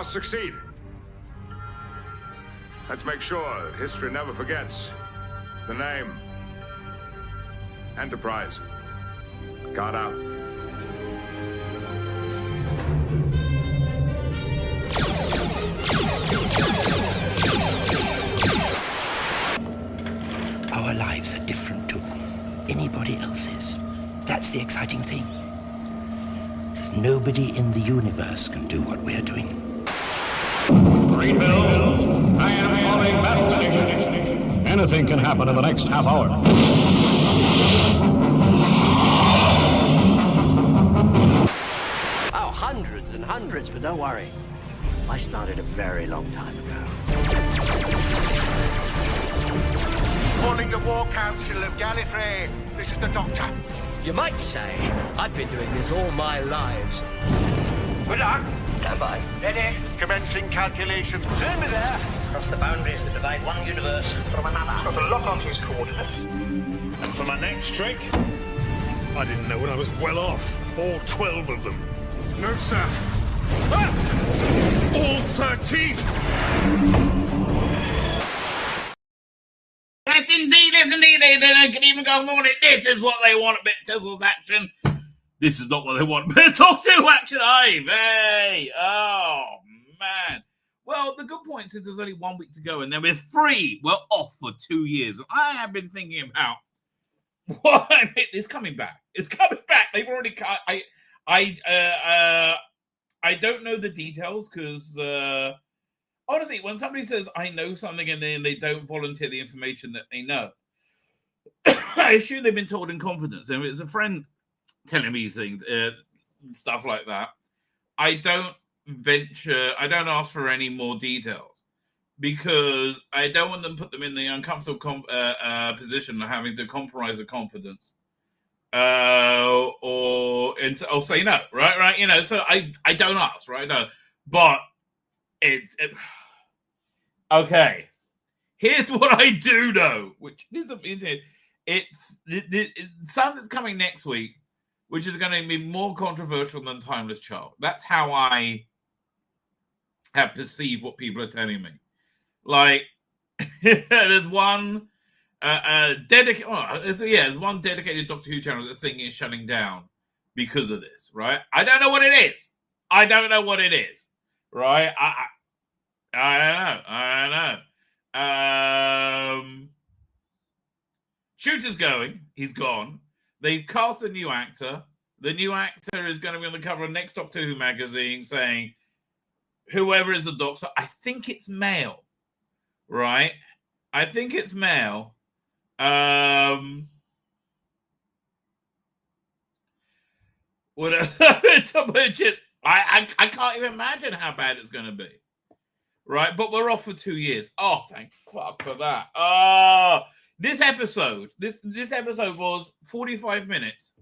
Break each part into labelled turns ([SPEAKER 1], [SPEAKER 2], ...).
[SPEAKER 1] must succeed. Let's make sure history never forgets the name. Enterprise. Guard out.
[SPEAKER 2] Our lives are different to anybody else's. That's the exciting thing. Nobody in the universe can do what we're doing.
[SPEAKER 3] Greenville, I am calling battle station. Anything can happen in the next half hour.
[SPEAKER 4] Oh, hundreds and hundreds, but don't worry. I started a very long time ago.
[SPEAKER 5] Calling the War Council of Gallifrey. This is the Doctor.
[SPEAKER 4] You might say I've been doing this all my lives.
[SPEAKER 5] Good luck.
[SPEAKER 4] Stand by.
[SPEAKER 5] Ready. Commencing calculations. Turn me there.
[SPEAKER 4] Across the boundaries that divide one universe from another.
[SPEAKER 5] Got a lock onto his coordinates.
[SPEAKER 3] And for my next trick, I didn't know when I was well off. All 12 of them.
[SPEAKER 1] No, sir.
[SPEAKER 3] Ah! All 13!
[SPEAKER 6] Yes, indeed, they can even go more than this is what they want, a bit of Tizzles action. This is not what they want, but Talk 2 action, Ive. Hey, oh, man. Well, the good point is there's only 1 week to go, and then we're free. We're off for 2 years. And I have been thinking about what it's coming back. It's coming back. They've already cut. I don't know the details because honestly, when somebody says I know something and then they don't volunteer the information that they know, I assume they've been told in confidence. And it's a friend telling me things, stuff like that. I don't ask for any more details because I don't want them to put them in the uncomfortable position of having to compromise the confidence. Or say no, right? You know, so I don't ask, right? No, but okay. Here's what I do know, which is it's something that's coming next week, which is going to be more controversial than Timeless Child. That's how I have perceived what people are telling me. Like, there's one. There's one dedicated Doctor Who channel that's thinking is shutting down because of this, right? I don't know what it is. Right? I don't know. Shooter's going. He's gone. They've cast a new actor. The new actor is going to be on the cover of next Doctor Who magazine saying, whoever is the Doctor, I think it's male, right? I think it's male. What else? I can't even imagine how bad it's going to be, right? But we're off for 2 years. Oh, thank fuck for that. This episode was 45 minutes,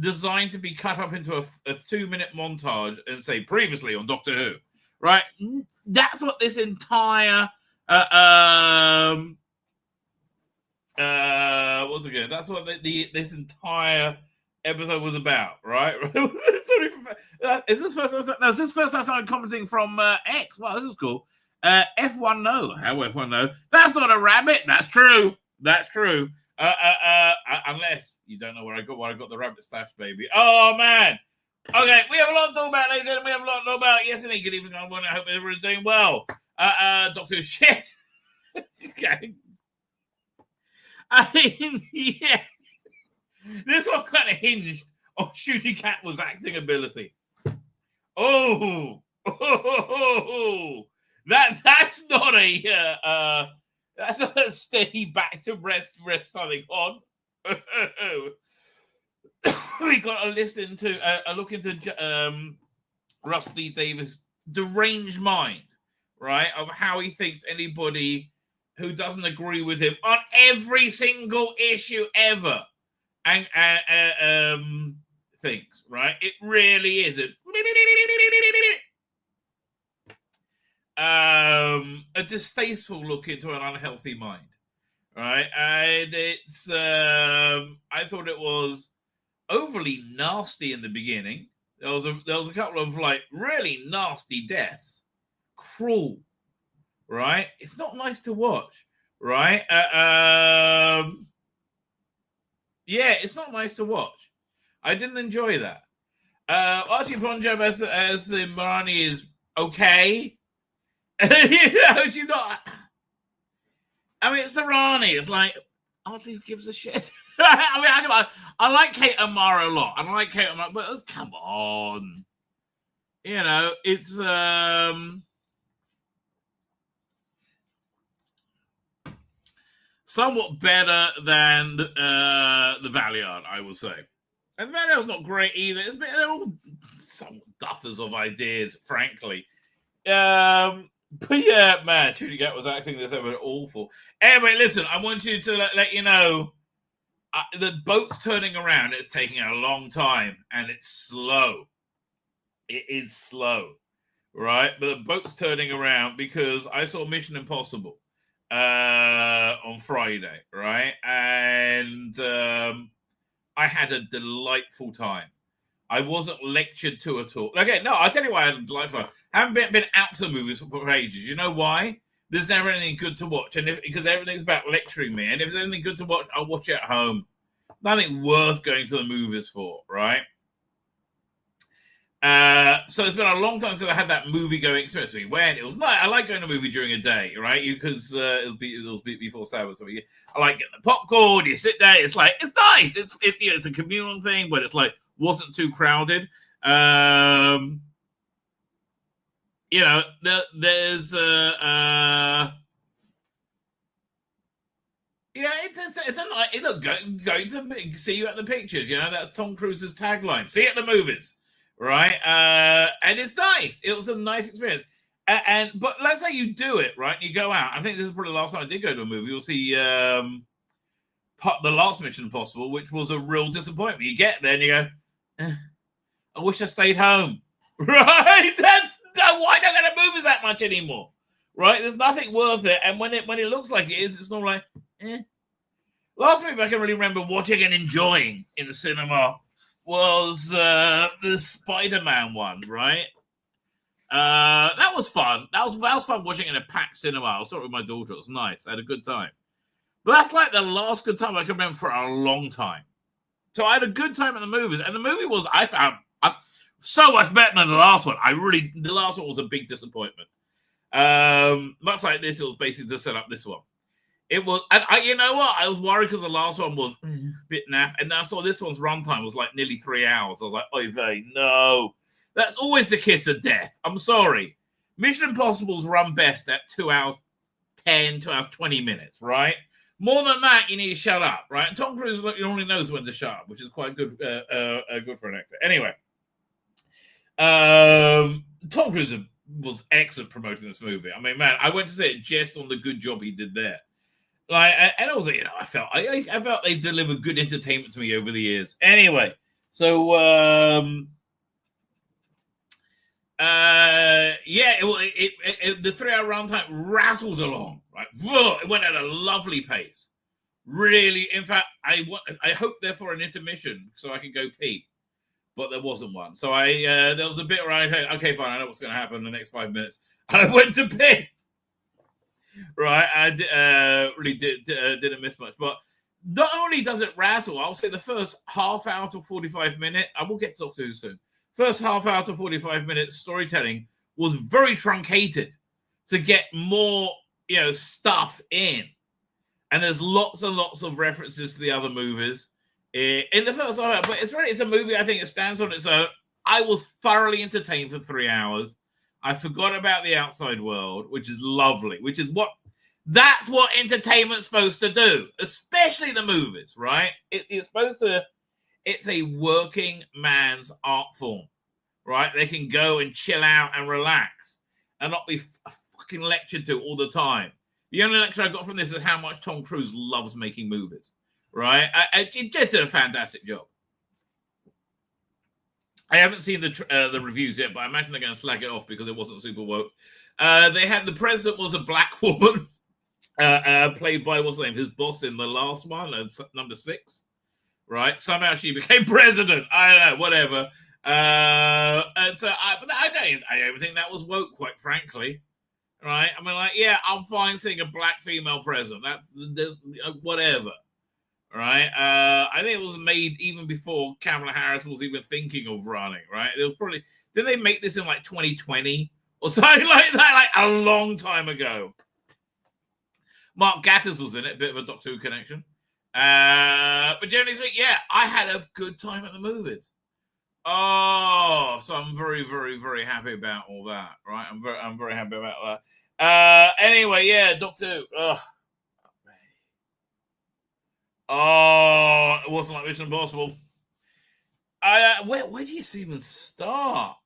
[SPEAKER 6] designed to be cut up into a 2-minute montage and say previously on Doctor Who, right? That's what this entire what's it good? That's what this entire episode was about, right? Is this first time? No, is this first time I started commenting from X? Wow, this is cool. F1 no. How F1 no? That's not a rabbit. That's true. Unless you don't know where I got the rabbit stash, baby. Oh man. Okay, we have a lot to talk about, ladies and gentlemen. We have a lot to talk about. Yes, indeed. Good evening, everyone. I hope everyone's doing well. Doctor shit. Okay. I mean, yeah. This one kind of hinged on Shooty Catwell's acting ability. That's not a steady back to rest something on. We got to listen to a look into Rusty Davis' deranged mind, right? Of how he thinks anybody who doesn't agree with him on every single issue ever and thinks, right? It really is a distasteful look into an unhealthy mind, right? And it's I thought it was overly nasty in the beginning, There was a couple of like really nasty deaths, cruel, right? It's not nice to watch, right? Yeah, it's not nice to watch. I didn't enjoy that. Archie Punjab as the Marani is okay. She's not. I mean, it's Irani. It's like, honestly, who gives a shit? I mean, I like Kate O'Mara a lot. I like Kate O'Mara, but come on. It's somewhat better than the Valiant, I would say. And the Valiant's not great either. They're all some duffers of ideas, frankly. But yeah, man, Judy Gatt was acting this over awful. Anyway, listen, I want you to let you know the boat's turning around. It's taking a long time, and it's slow. It is slow, right? But the boat's turning around because I saw Mission Impossible on Friday, right? And I had a delightful time. I wasn't lectured to at all. Okay, no, I'll tell you why I had a delightful time. I haven't been out to the movies for ages. You know why? There's never anything good to watch, and because everything's about lecturing me. And if there's anything good to watch, I'll watch it at home. Nothing worth going to the movies for, right? So it's been a long time since I had that movie-going experience. When it was nice, I like going to a movie during a day, right? Because it'll be before Sabbath. So I like getting the popcorn. You sit there. It's like it's nice. It's a communal thing, but it's like wasn't too crowded. There's it's a nice look going to see you at the pictures. That's Tom Cruise's tagline. See you at the movies. Right, and it's nice. It was a nice experience, but let's say you do it right. You go out. I think this is probably the last time I did go to a movie. You'll see the last Mission Impossible, which was a real disappointment. You get there and you go, I wish I stayed home. Right, why don't I go to movies that much anymore? Right, there's nothing worth it. And when it looks like it is, it's not like. Last movie I can really remember watching and enjoying in the cinema was the Spider-Man one, right? That was fun. That was fun watching in a packed cinema. I saw it with my daughter. It was nice. I had a good time. But that's like the last good time I can remember for a long time. So I had a good time at the movies. And the movie was, I found, so much better than the last one. The last one was a big disappointment. Much like this, it was basically to set up this one. It was, and you know what? I was worried because the last one was a bit naff, and then I saw this one's runtime was like nearly 3 hours. I was like, oy vey, no. That's always the kiss of death. I'm sorry. Mission Impossible's run best at 2 hours 10, 2 hours 20 minutes, right? More than that, you need to shut up, right? And Tom Cruise only knows when to shut up, which is quite good for an actor. Anyway, Tom Cruise was excellent promoting this movie. I mean, man, I went to see it just on the good job he did there. Like, and also, I felt they delivered good entertainment to me over the years. Anyway, so the 3 hour runtime rattled along. Right, whoa, it went at a lovely pace. Really, in fact, I hoped therefore an intermission so I could go pee, but there wasn't one. So there was a bit where I said, okay, fine, I know what's going to happen in the next 5 minutes, and I went to pee. Right, I really didn't miss much. But not only does it rattle, I'll say the first half hour to 45 minutes, I will get to Doctor Who soon. First half hour to 45 minutes storytelling was very truncated to get more, stuff in. And there's lots and lots of references to the other movies in the first half hour. But it's a movie, I think it stands on its own. I was thoroughly entertained for 3 hours. I forgot about the outside world, which is lovely, that's what entertainment's supposed to do, especially the movies, right? It's a working man's art form, right? They can go and chill out and relax and not be fucking lectured to all the time. The only lecture I got from this is how much Tom Cruise loves making movies, right? He just did a fantastic job. I haven't seen the reviews yet, but I imagine they're going to slag it off because it wasn't super woke. They had the president was a black woman, played by what's the name? His boss in the last one, number 6, right? Somehow she became president. I don't know, whatever. And so but I don't think that was woke, quite frankly. Right? I mean, like, yeah, I'm fine seeing a black female president. That's whatever. Right? I think it was made even before Kamala Harris was even thinking of running. Right? It was probably, did they make this in like 2020 or something like that? Like a long time ago. Mark Gatiss was in it, a bit of a Doctor Who connection. But generally speaking, yeah, I had a good time at the movies. Oh, so I'm very, very, very happy about all that, right? I'm very happy about that. Anyway, yeah, Doctor Who. Oh, it wasn't like Mission Impossible. Where do you even start?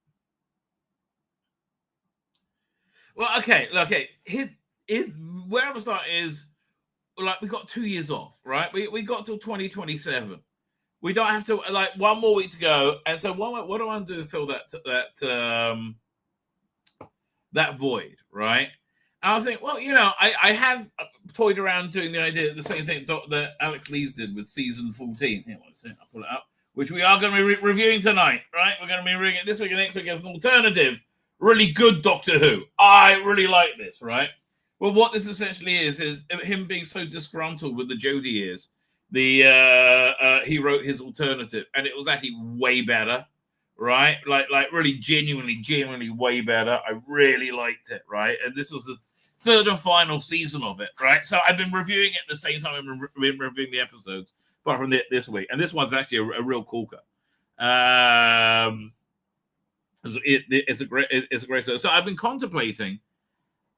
[SPEAKER 6] Well, okay, where I start is, like, we got 2 years off, right? We got till 2027. We don't have to, like, one more week to go. And so what do I want to do to fill that void, right? I was thinking, well, you know, I have toyed around doing the idea, the same thing that Alex Lees did with season 14. Here, I'll pull it up, which we are going to be reviewing tonight, right? We're going to be reviewing it this week and next week as an alternative. Really good Doctor Who. I really like this, right? Well, what this essentially is him being so disgruntled with the Jodie years. He wrote his alternative, and it was actually way better, right? Like really genuinely way better. I really liked it, right? And this was the third and final season of it, right? So I've been reviewing it at the same time I've been reviewing the episodes, apart from this week. And this one's actually a real corker. It's a great show. So I've been contemplating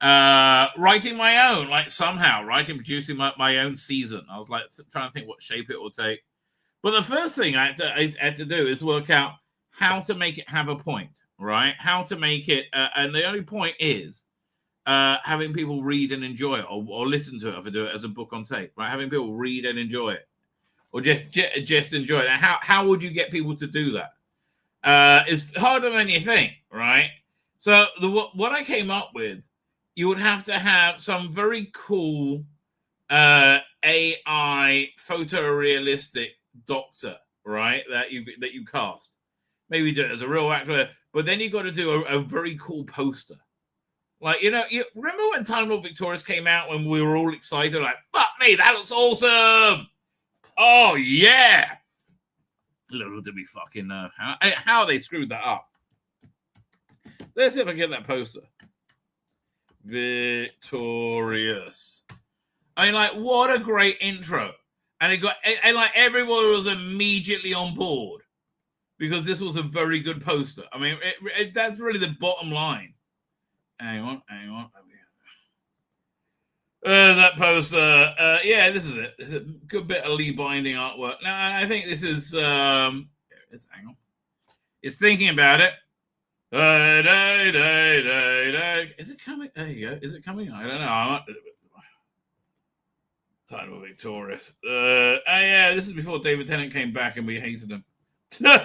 [SPEAKER 6] writing my own, like somehow writing, producing my own season. I was like trying to think what shape it will take. But the first thing I had to do is work out how to make it have a point, right? How to make it, and the only point is having people read and enjoy it, or listen to it if I do it as a book on tape, right? Having people read and enjoy it, or just enjoy it. And how would you get people to do that? It's harder than you think, right? So what I came up with, you would have to have some very cool AI photorealistic doctor, right? That you cast. Maybe do it as a real actor, but then you've got to do a very cool poster. Like, you remember when Time Lord Victorious came out when we were all excited, like, fuck me, that looks awesome. Oh yeah. Little did we fucking know how they screwed that up. Let's see if I can get that poster. Victorious. I mean, like, what a great intro. And like everyone was immediately on board because this was a very good poster. I mean, that's really the bottom line. Hang on. That poster. Yeah, this is it. It's a good bit of Lee Binding artwork. Now, I think this is hang on. It's thinking about it. Is it coming? There you go. Is it coming? I don't know. Title Victorious. Yeah, this is before David Tennant came back and we hated him. Dank.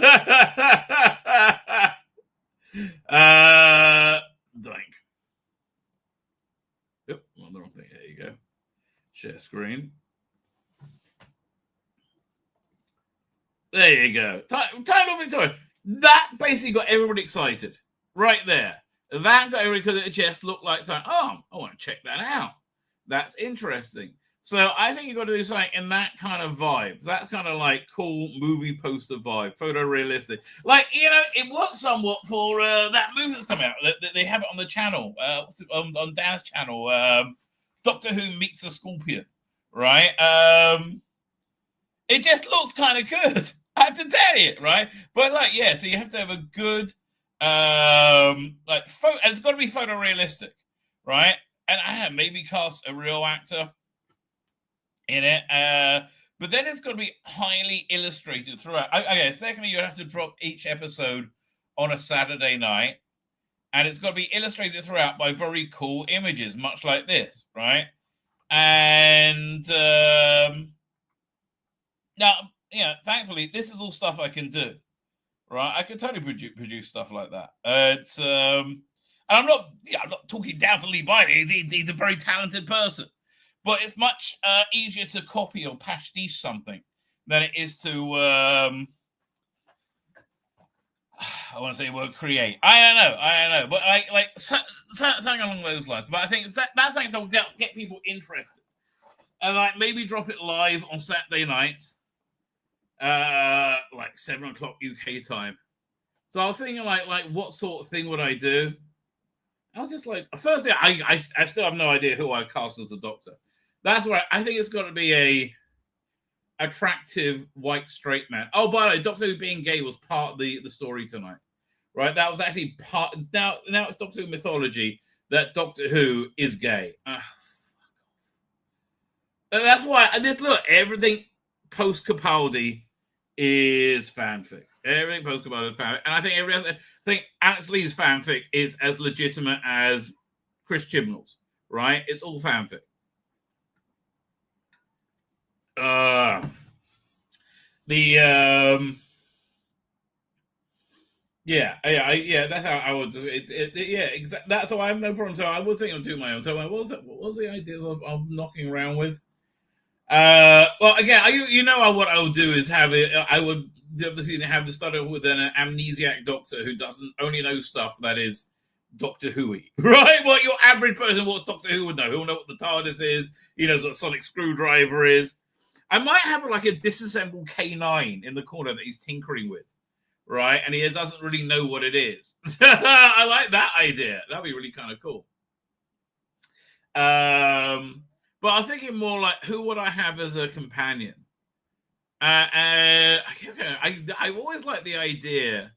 [SPEAKER 6] Yep, well, the wrong thing. There you go. Share screen. There you go. Title Victorious. That basically got everybody excited. Right there. That got everybody, because it just looked like something. Oh, I want to check that out. That's interesting. So I think you've got to do something in that kind of vibe. That kind of like cool movie poster vibe, photorealistic. Like, it works somewhat for that movie that's come out. They have it on the channel, on Dan's channel, Doctor Who Meets a Scorpion, right? It just looks kind of good. I have to tell you, right? But like, yeah, so you have to have a good, and it's got to be photorealistic, right? And I have maybe cast a real actor in it, but then it's got to be highly illustrated throughout. Okay, secondly, you have to drop each episode on a Saturday night, and it's got to be illustrated throughout by very cool images, much like this, right? And now, thankfully, this is all stuff I can do, right? I can totally produce stuff like that. And I'm not talking down to Lee Binding. He's a very talented person. But it's much easier to copy or pastiche something than it is to I want to say the word create. I don't know, but like something along those lines. But I think that's something to get people interested, and like maybe drop it live on Saturday night, like 7 o'clock UK time. So I was thinking like what sort of thing would I do? I was just like, firstly, I still have no idea who I cast as the Doctor. That's why I think it's got to be a attractive white straight man. Oh, by the way, Doctor Who being gay was part of the story tonight, right? That was actually part. Now it's Doctor Who mythology that Doctor Who is gay. And that's why look, everything post Capaldi is fanfic. Everything post Capaldi is fanfic, and I think Alex Lee's fanfic is as legitimate as Chris Chibnall's. Right? It's all fanfic. That's how I would. Exactly. That's why I have no problem. So I would think I'll do my own. So what was the ideas I'm knocking around with? Well, again, what I would do is have it. I would obviously have to start off with an amnesiac doctor who doesn't only know stuff that is Doctor Who-y, right? What your average person who watches Doctor Who would know. Who will know what the TARDIS is. He knows what a sonic screwdriver is. I might have like a disassembled K9 in the corner that he's tinkering with, right? And he doesn't really know what it is. I like that idea. That'd be really kind of cool. But I'm thinking more like, who would I have as a companion? I always like the idea.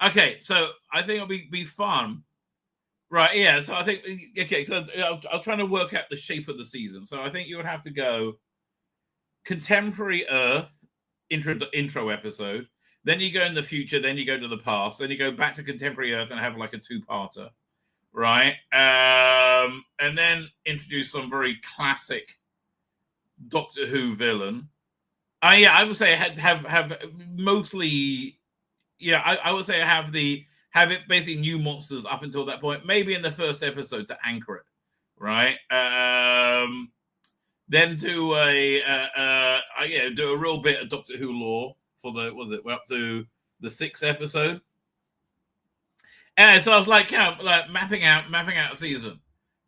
[SPEAKER 6] Okay, so I think it'll be fun. Right, yeah. So I think, okay, so I was trying to work out the shape of the season. So I think you would have to go contemporary Earth intro episode, then you go in the future, then you go to the past, then you go back to contemporary Earth and have like a two-parter, right? And then introduce some very classic Doctor Who villain. I would say have mostly, I would say have it basically new monsters up until that point, maybe in the first episode to anchor it, right? Then do a real bit of Doctor Who lore for we're up to the 6th episode. And so I was like, mapping out a season,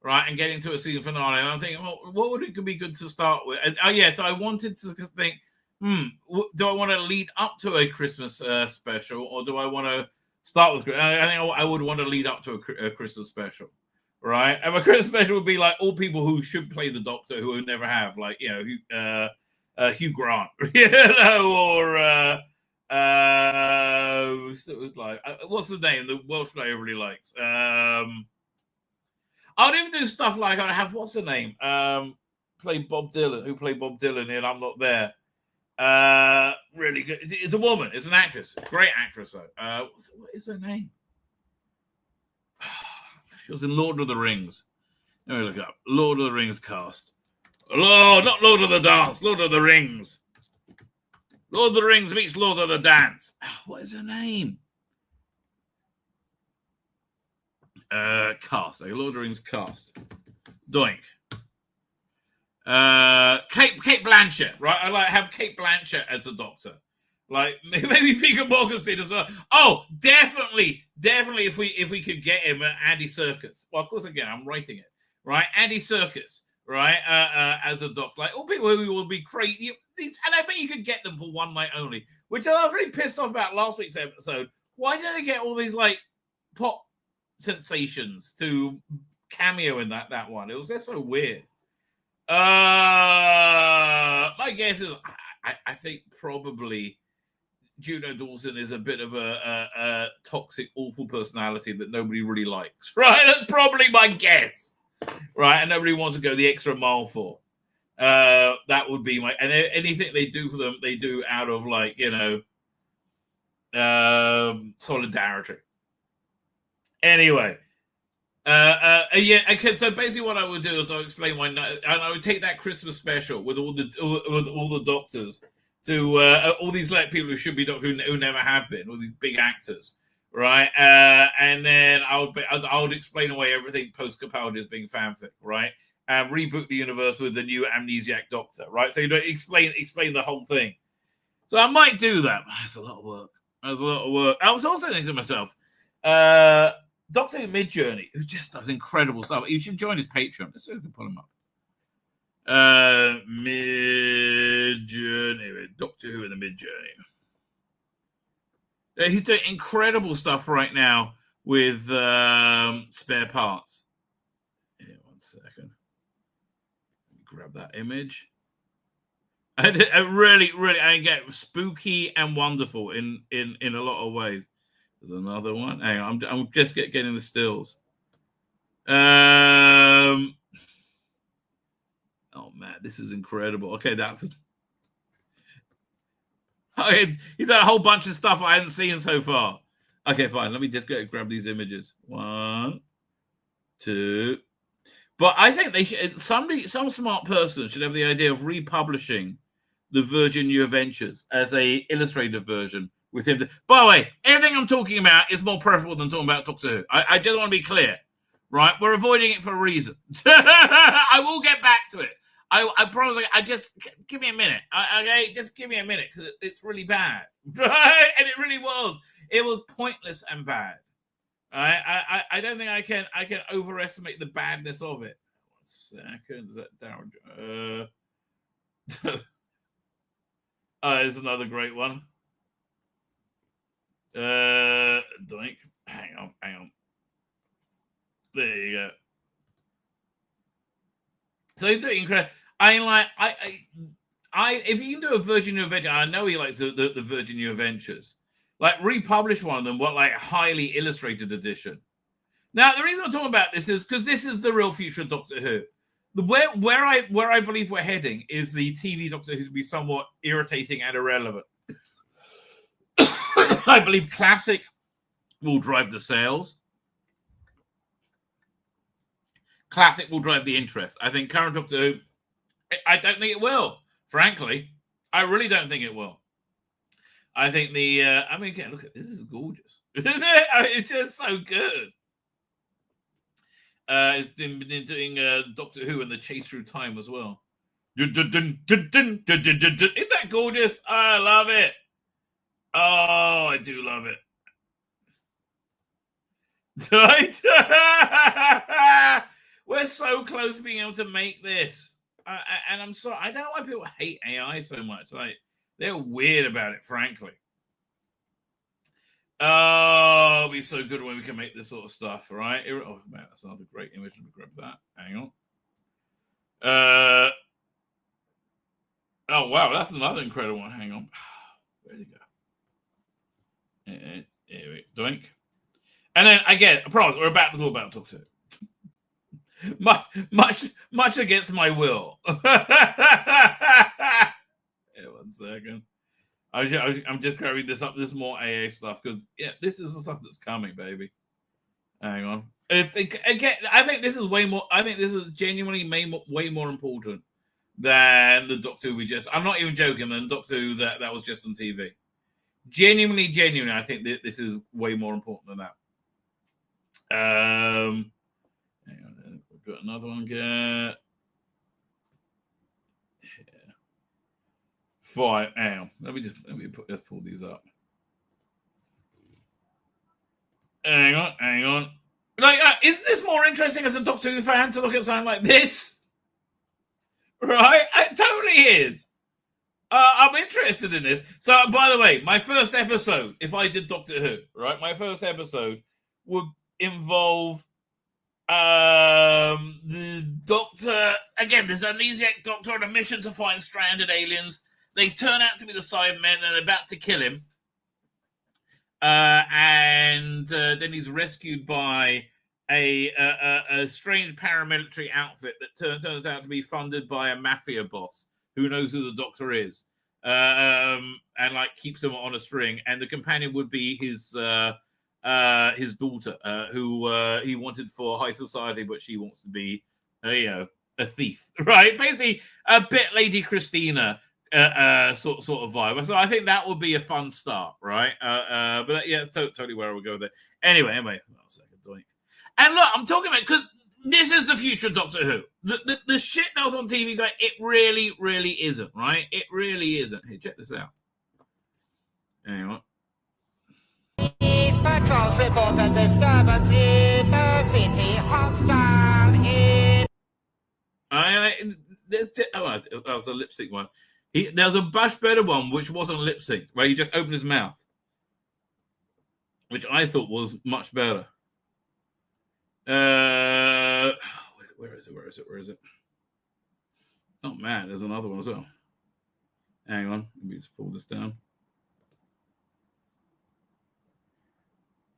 [SPEAKER 6] right, and getting to a season finale. And I'm thinking, well, what would it be good to start with? And, so I wanted to think, do I want to lead up to a Christmas special, or do I want to start with? I think I would want to lead up to a Christmas special. Right, and my Christmas special would be like all people who should play the Doctor who never have, like Hugh Grant, or like what's the name? The Welsh guy everybody likes. I would even do stuff like I'd have what's the name? Play Bob Dylan. Who played Bob Dylan in I'm Not There? Really good. It's a woman. It's an actress. Great actress though. What is her name? She was in Lord of the Rings. Let me look up. Lord of the Rings cast. Not Lord of the Dance. Lord of the Rings. Lord of the Rings meets Lord of the Dance. What is her name? Cast. Lord of the Rings cast. Doink. Kate Blanchett, right? I like have Kate Blanchett as the Doctor. Like maybe Viggo Mortensen as well. Oh, definitely. If we could get him, Andy Serkis. Well, of course, again, I'm writing it, right? Andy Serkis, right? As a Doctor, like all people who will be crazy, and I bet you could get them for one night only. Which I was really pissed off about last week's episode. Why do they get all these like pop sensations to cameo in that one? It was just so weird. My guess is I think probably Juno Dawson is a bit of a toxic, awful personality that nobody really likes, right? That's probably my guess, right? And nobody wants to go the extra mile for. That would be and anything they do for them, they do out of like solidarity. Anyway, okay. So basically, what I would do is I'll explain and I would take that Christmas special with all the Doctors. To all these like people who should be Doctor who never have been, all these big actors, right? And then I would explain away everything post Capaldi as being fanfic, right? And reboot the universe with the new amnesiac Doctor, right? So you don't explain the whole thing. So I might do that. It's a lot of work. That was a lot of work. I was also thinking to myself, Doctor Who Mid-Journey, who just does incredible stuff. You should join his Patreon. Let's see if we can pull him up. Mid-Journey. Doctor Who in the Mid-Journey. He's doing incredible stuff right now with spare parts. Here, 1 second. Grab that image. I really, I get spooky and wonderful in a lot of ways. There's another one. Hang on, I'm just getting the stills. Oh man, this is incredible. Okay, that's. He's done a whole bunch of stuff I hadn't seen so far. Okay, fine. Let me just go grab these images. 1, 2. But I think they should. Some smart person should have the idea of republishing the Virgin New Adventures as a illustrated version with him. By the way, everything I'm talking about is more preferable than talking about Doctor Who. I just want to be clear, right? We're avoiding it for a reason. I will get back to it. I promise. I just give me a minute. Okay, just give me a minute because it's really bad, right? And it really was. It was pointless and bad. I don't think I can overestimate the badness of it. 1 second. Is that down? There's another great one. Doink. Hang on. There you go. So it's incredible. If you can do a Virgin New Adventure, I know he likes the Virgin New Adventures. Like republish one of them, highly illustrated edition. Now, the reason I'm talking about this is because this is the real future of Doctor Who. Where I believe we're heading is the TV Doctor Who to be somewhat irritating and irrelevant. I believe classic will drive the sales. Classic will drive the interest. I think current Doctor Who, I don't think it will. Frankly, I really don't think it will. I think again, look at this. This is gorgeous. It's just so good. It's been doing Doctor Who and the Chase Through Time as well. Isn't that gorgeous? I love it. Oh, I do love it. Right? We're so close to being able to make this. And I'm sorry, I don't know why people hate AI so much. They're weird about it, frankly. Oh, it'll be so good when we can make this sort of stuff, right? Oh, man, that's another great image. Let me grab that. Hang on. Oh, wow, that's another incredible one. Hang on. Where'd it go? Here we go. Doink. And then, again, I promise, we're about to talk about Doctor Who. Much against my will. Yeah, 1 second. I'm just grabbing this up. This is more AA stuff because this is the stuff that's coming, baby. Hang on. I think this is way more. I think this is genuinely way more important than the Doctor Who we just. I'm not even joking. Than Doctor Who that was just on TV. Genuinely, I think this is way more important than that. Hang on. We've got another one here. 5. Hang on. Let's pull these up. Hang on. Isn't this more interesting as a Doctor Who fan to look at something like this? Right? It totally is. I'm interested in this. So, by the way, my first episode, if I did Doctor Who, right, my first episode would involve the Doctor, again, this amnesiac Doctor on a mission to find stranded aliens. They turn out to be the Cybermen, and they're about to kill him. And then he's rescued by a strange paramilitary outfit that turns out to be funded by a mafia boss who knows who the Doctor is, and keeps him on a string. And the companion would be his daughter, who he wanted for high society, but she wants to be a thief, right? Basically, a bit Lady Christina sort of vibe. So I think that would be a fun start, right? But yeah, it's totally where I would go with it. Anyway, doink. And look, I'm talking about because this is the future of Doctor Who. The shit that was on TV, it really isn't, right? It really isn't. Here, check this out. Anyway.
[SPEAKER 7] These patrols report a disturbance in the city. Hostile in...
[SPEAKER 6] That was a lip sync one. There was a much better one, which wasn't lip sync, where he just opened his mouth, which I thought was much better. Where is it? Oh man, there's another one as well. Hang on, let me just pull this down.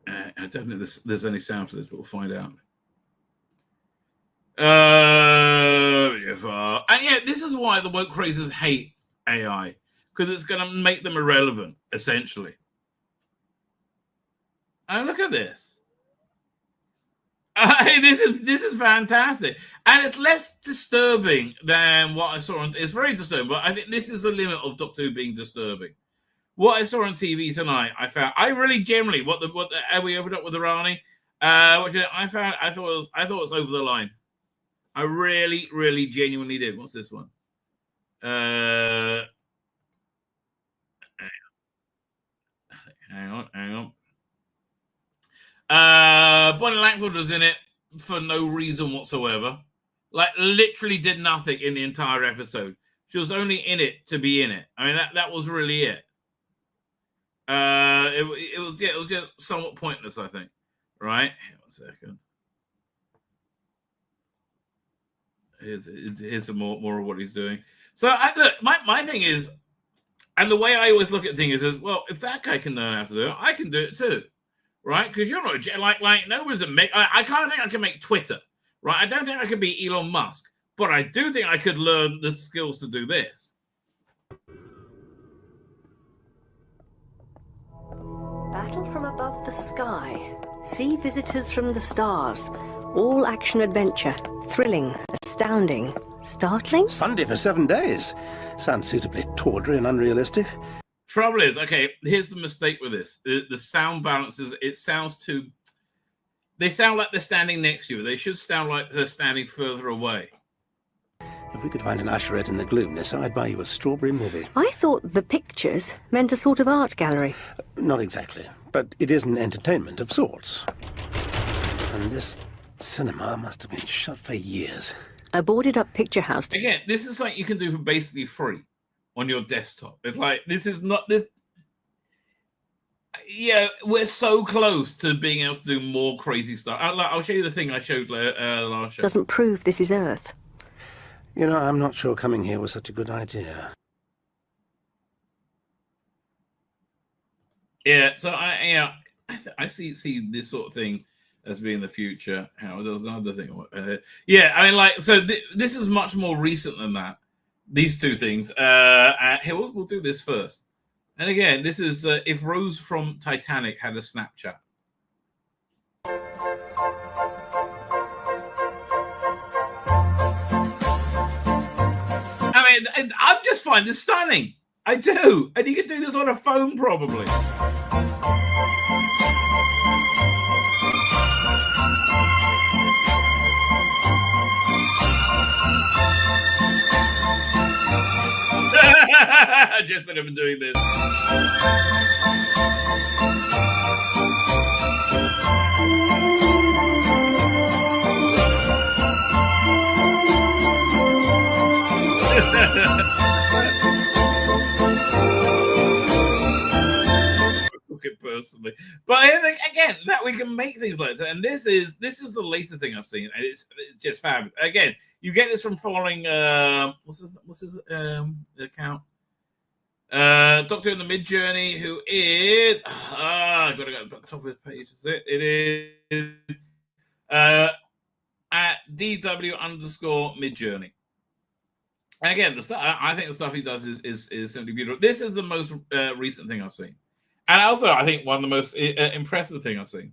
[SPEAKER 6] I don't think there's any sound for this, but we'll find out. And yeah, this is why the woke crazers hate AI, because it's going to make them irrelevant, essentially. And look at this. This is fantastic, and it's less disturbing than what I saw on. It's very disturbing, but I think this is the limit of Doctor Who being disturbing. What I saw on TV tonight, I really generally we opened up with the Rani. I thought it was over the line. I really, really genuinely did. What's this one? Hang on. Bonnie Langford was in it for no reason whatsoever. Like, literally did nothing in the entire episode. She was only in it to be in it. I mean, that was really it. It was just somewhat pointless, I think. Right? Hang on a second. Here's some more of what he's doing. So, look, my thing is, and the way I always look at things is, well, if that guy can learn how to do it, I can do it too. Right? Because you're not like nobody's a make. I can't think I can make Twitter, right? I don't think I could be Elon Musk, but I do think I could learn the skills to do this.
[SPEAKER 8] Battle from above the sky. See visitors from the stars. All action adventure. Thrilling, astounding, startling.
[SPEAKER 9] Sunday for 7 days. Sounds suitably tawdry and unrealistic.
[SPEAKER 6] Trouble is, okay, here's the mistake with this. The sound balances, they sound like they're standing next to you. They should sound like they're standing further away.
[SPEAKER 9] If we could find an usherette in the gloomness, I'd buy you a strawberry movie.
[SPEAKER 8] I thought the pictures meant a sort of art gallery.
[SPEAKER 9] Not exactly, but it is an entertainment of sorts. And this cinema must have been shut for years.
[SPEAKER 8] A boarded-up picture house.
[SPEAKER 6] Again, this is something you can do for basically free on your desktop. It's like, this is not this. Yeah, we're so close to being able to do more crazy stuff. I'll show you the thing I showed last show.
[SPEAKER 8] Doesn't prove this is Earth.
[SPEAKER 9] You know, I'm not sure coming here was such a good idea.
[SPEAKER 6] Yeah, so I see this sort of thing as being the future. There was another thing. Yeah, I mean, like, so this is much more recent than that. These two things. Here, we'll do this first. And again, this is if Rose from Titanic had a Snapchat. I mean, I just find this stunning. I do. And you can do this on a phone, probably. Just been doing this. It personally, but again, that we can make things like that, and this is the latest thing I've seen, and it's just fabulous. Again, you get this from following what's his account, Doctor in the Mid Journey, who is I've got to go to the top of his page. Is it? It is at DW_Mid Journey. And again, the stuff I think the stuff he does is simply beautiful. This is the most recent thing I've seen. And also, I think one of the most impressive things I've seen.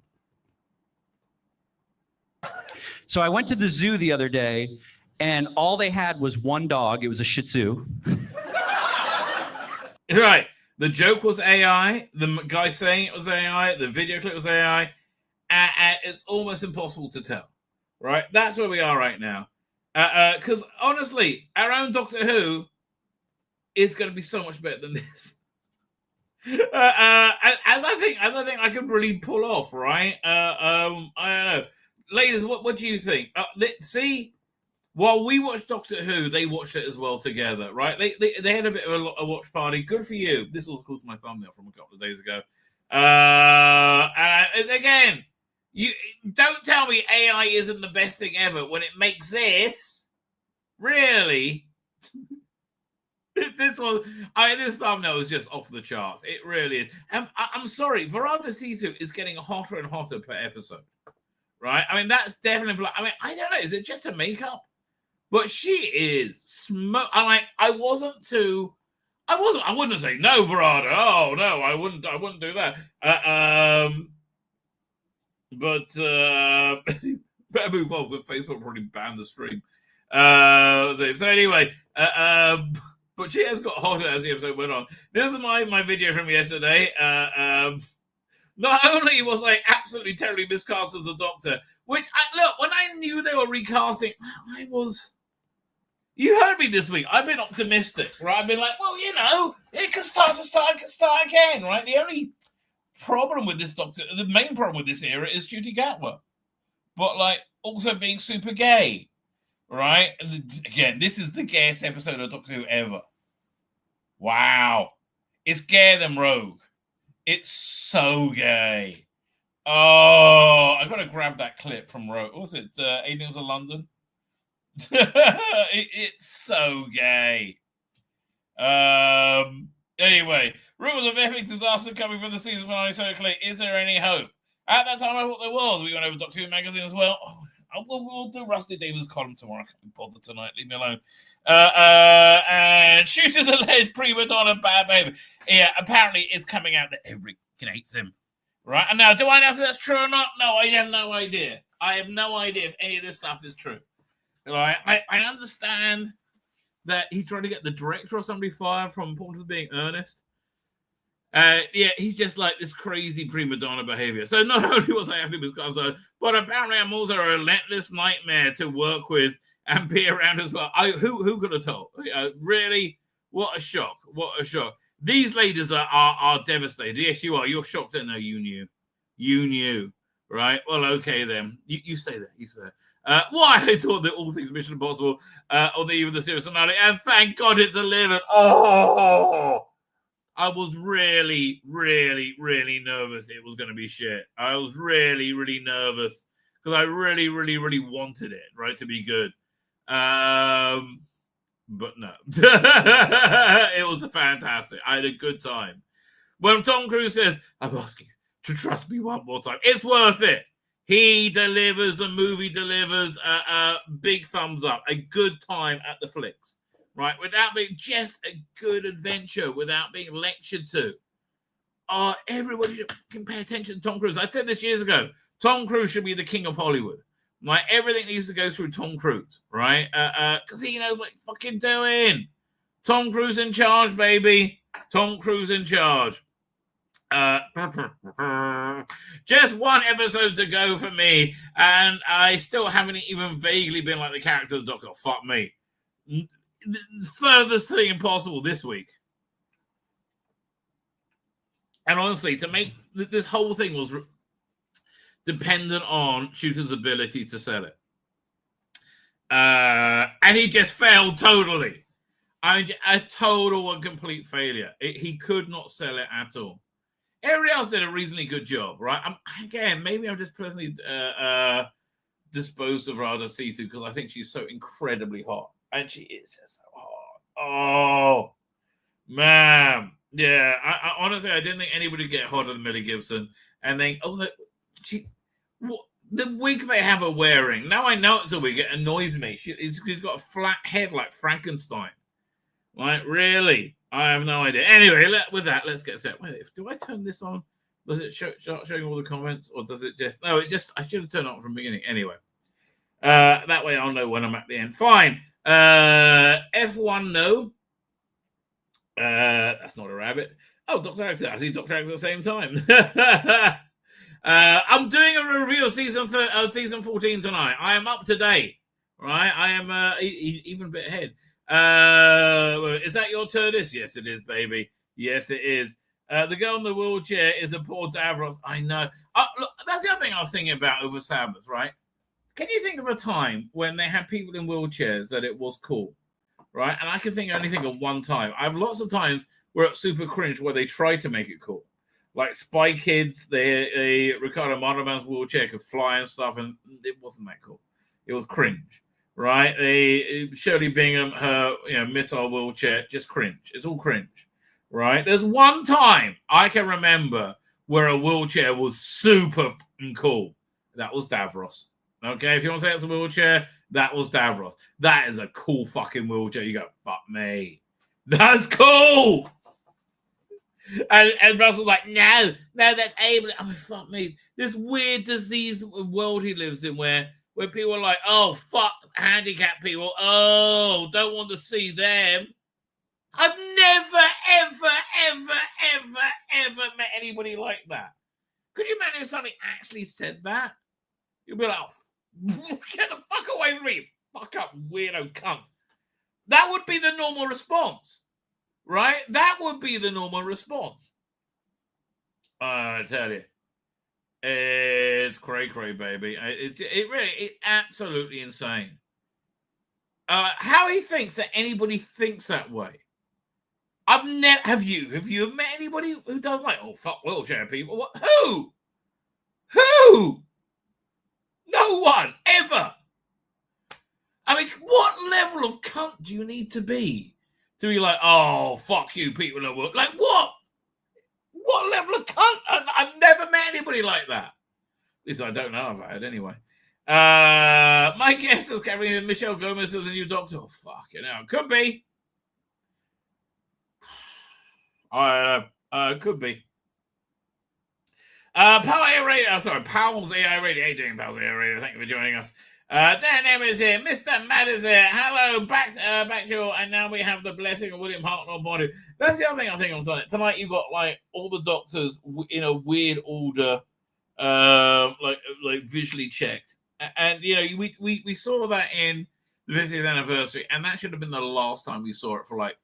[SPEAKER 10] So I went to the zoo the other day, and all they had was one dog. It was a Shih Tzu.
[SPEAKER 6] Right. The joke was AI. The guy saying it was AI. The video clip was AI. And it's almost impossible to tell. Right? That's where we are right now. Because, honestly, our own Doctor Who is going to be so much better than this. As I think I could really pull off, right? I don't know, ladies. What do you think? See, while we watched Doctor Who, they watched it as well together, right? They had a bit of a watch party. Good for you. This was, of course, my thumbnail from a couple of days ago. And again, you don't tell me AI isn't the best thing ever when it makes this. Really? This thumbnail is just off the charts. It really is. I'm sorry, Verada Sisu is getting hotter and hotter per episode, right? I mean, that's definitely. I mean, I don't know. Is it just a makeup? But she is smoke. I wouldn't say no, Verada. Oh no, I wouldn't do that. Better move on. But Facebook probably banned the stream. So anyway, but she has got hotter as the episode went on. This is my video from yesterday. Not only was I absolutely terribly miscast as the Doctor, which look, when I knew they were recasting, I was. You heard me this week. I've been optimistic, right? I've been like, well, you know, it can start again, right? The only problem with this Doctor, the main problem with this era is Judy Gatwa, but like also being super gay. Right? And again, this is the gayest episode of Doctor Who ever. Wow. It's gayer than Rogue. It's so gay. Oh, I've got to grab that clip from Rogue. What was it? Aliens of London? It's so gay. Anyway, rumors of epic disaster coming from the season finale circulate. Is there any hope? At that time, I thought there was. We went over Doctor Who magazine as well. We'll do Rusty Davis' column tomorrow. I can't be bothered tonight. Leave me alone. And shooters alleged prima donna bad baby. Yeah, apparently it's coming out that everybody hates him. Right? And now, do I know if that's true or not? No, I have no idea. I have no idea if any of this stuff is true. Right? I understand that he tried to get the director or somebody fired from Porters being earnest. Yeah, he's just like this crazy prima donna behavior. So not only was I happy with Scarzo, but apparently I'm also a relentless nightmare to work with and be around as well. Who could have told? Really? What a shock. What a shock. These ladies are devastated. Yes, you are. You're shocked that no, you knew. You knew. Right? Well, okay then. You say that. You say that. Why I thought that all things Mission Impossible on the eve of the series finale, and thank God it delivered. Oh! I was really, really, really nervous it was going to be shit. I was really, really nervous because I really, really, really wanted it, right, to be good. But no. It was fantastic. I had a good time. When Tom Cruise says, I'm asking you to trust me one more time, it's worth it. He delivers, the movie delivers a big thumbs up, a good time at the flicks. Right, without being just a good adventure, without being lectured to. Everybody can pay attention to Tom Cruise. I said this years ago. Tom Cruise should be the king of Hollywood. Like, everything needs to go through Tom Cruise, right? Because he knows what he's fucking doing. Tom Cruise in charge, baby. Tom Cruise in charge. Just one episode to go for me, and I still haven't even vaguely been like the character of the Doctor. Fuck me. The furthest thing impossible this week. And honestly, to make this whole thing was dependent on Shooter's ability to sell it. And he just failed totally. I mean, a total and complete failure. He could not sell it at all. Everybody else did a reasonably good job, right? Maybe I'm just personally disposed of Radha Situ because I think she's so incredibly hot. And she is just so hot. Oh, man. Yeah, I honestly, I didn't think anybody would get hotter than Millie Gibson. And then, the wig they have her wearing. Now I know it's a wig. It annoys me. She's got a flat head like Frankenstein. Like, really? I have no idea. Anyway, with that, let's get set. Wait, do I turn this on? Does it start showing all the comments? Or does it just... No, I should have turned it on from the beginning. Anyway. That way I'll know when I'm at the end. Fine. F1, no. That's not a rabbit. Oh, Dr. X. I see Dr. X at the same time. I'm doing a review of season 14 tonight. I am up to date. Right? I am even a bit ahead. Is that your TARDIS? Yes, it is, baby. Yes, it is. The girl in the wheelchair is a poor Davros. I know. Look, that's the other thing I was thinking about over Sabbath, right? Can you think of a time when they had people in wheelchairs that it was cool, right? And I can only think of one time. I have lots of times where it's super cringe where they tried to make it cool. Like Spy Kids, Ricardo Montalban's wheelchair could fly and stuff, and it wasn't that cool. It was cringe, right? Shirley Bingham, her missile wheelchair, just cringe. It's all cringe, right? There's one time I can remember where a wheelchair was super cool. That was Davros. Okay, if you want to say it's a wheelchair, that was Davros. That is a cool fucking wheelchair. You go, fuck me. That's cool. And Russell's like, no, that's able. Oh, fuck me. This weird diseased world he lives in where people are like, oh, fuck handicapped people. Oh, don't want to see them. I've never, ever met anybody like that. Could you imagine if somebody actually said that? You'd be like, oh, get the fuck away from me, fuck up, weirdo cunt. That would be the normal response. Right? That would be the normal response. I tell you. It's cray-cray, baby. It's absolutely insane. How he thinks that anybody thinks that way. I've never... Have you met anybody who does like, oh, fuck wheelchair people? What? Who? No one, ever. I mean, what level of cunt do you need to be to be like, oh, fuck you, people at work? Like, what? What level of cunt? I've never met anybody like that. At least I don't know about it anyway. My guess is carrying Michelle Gomez as the new Doctor. Oh, fuck it now. Could be. Could be. Powell's AI Radio. How you doing, Powell's AI Radio? Thank you for joining us. Dan M is here. Mr. Matt is here. Hello, back to you. And now we have the blessing of William Hartnell body. That's the other thing I think on tonight. Tonight you've got like all the doctors in a weird order, like visually checked. And we saw that in the 50th anniversary, and that should have been the last time we saw it for like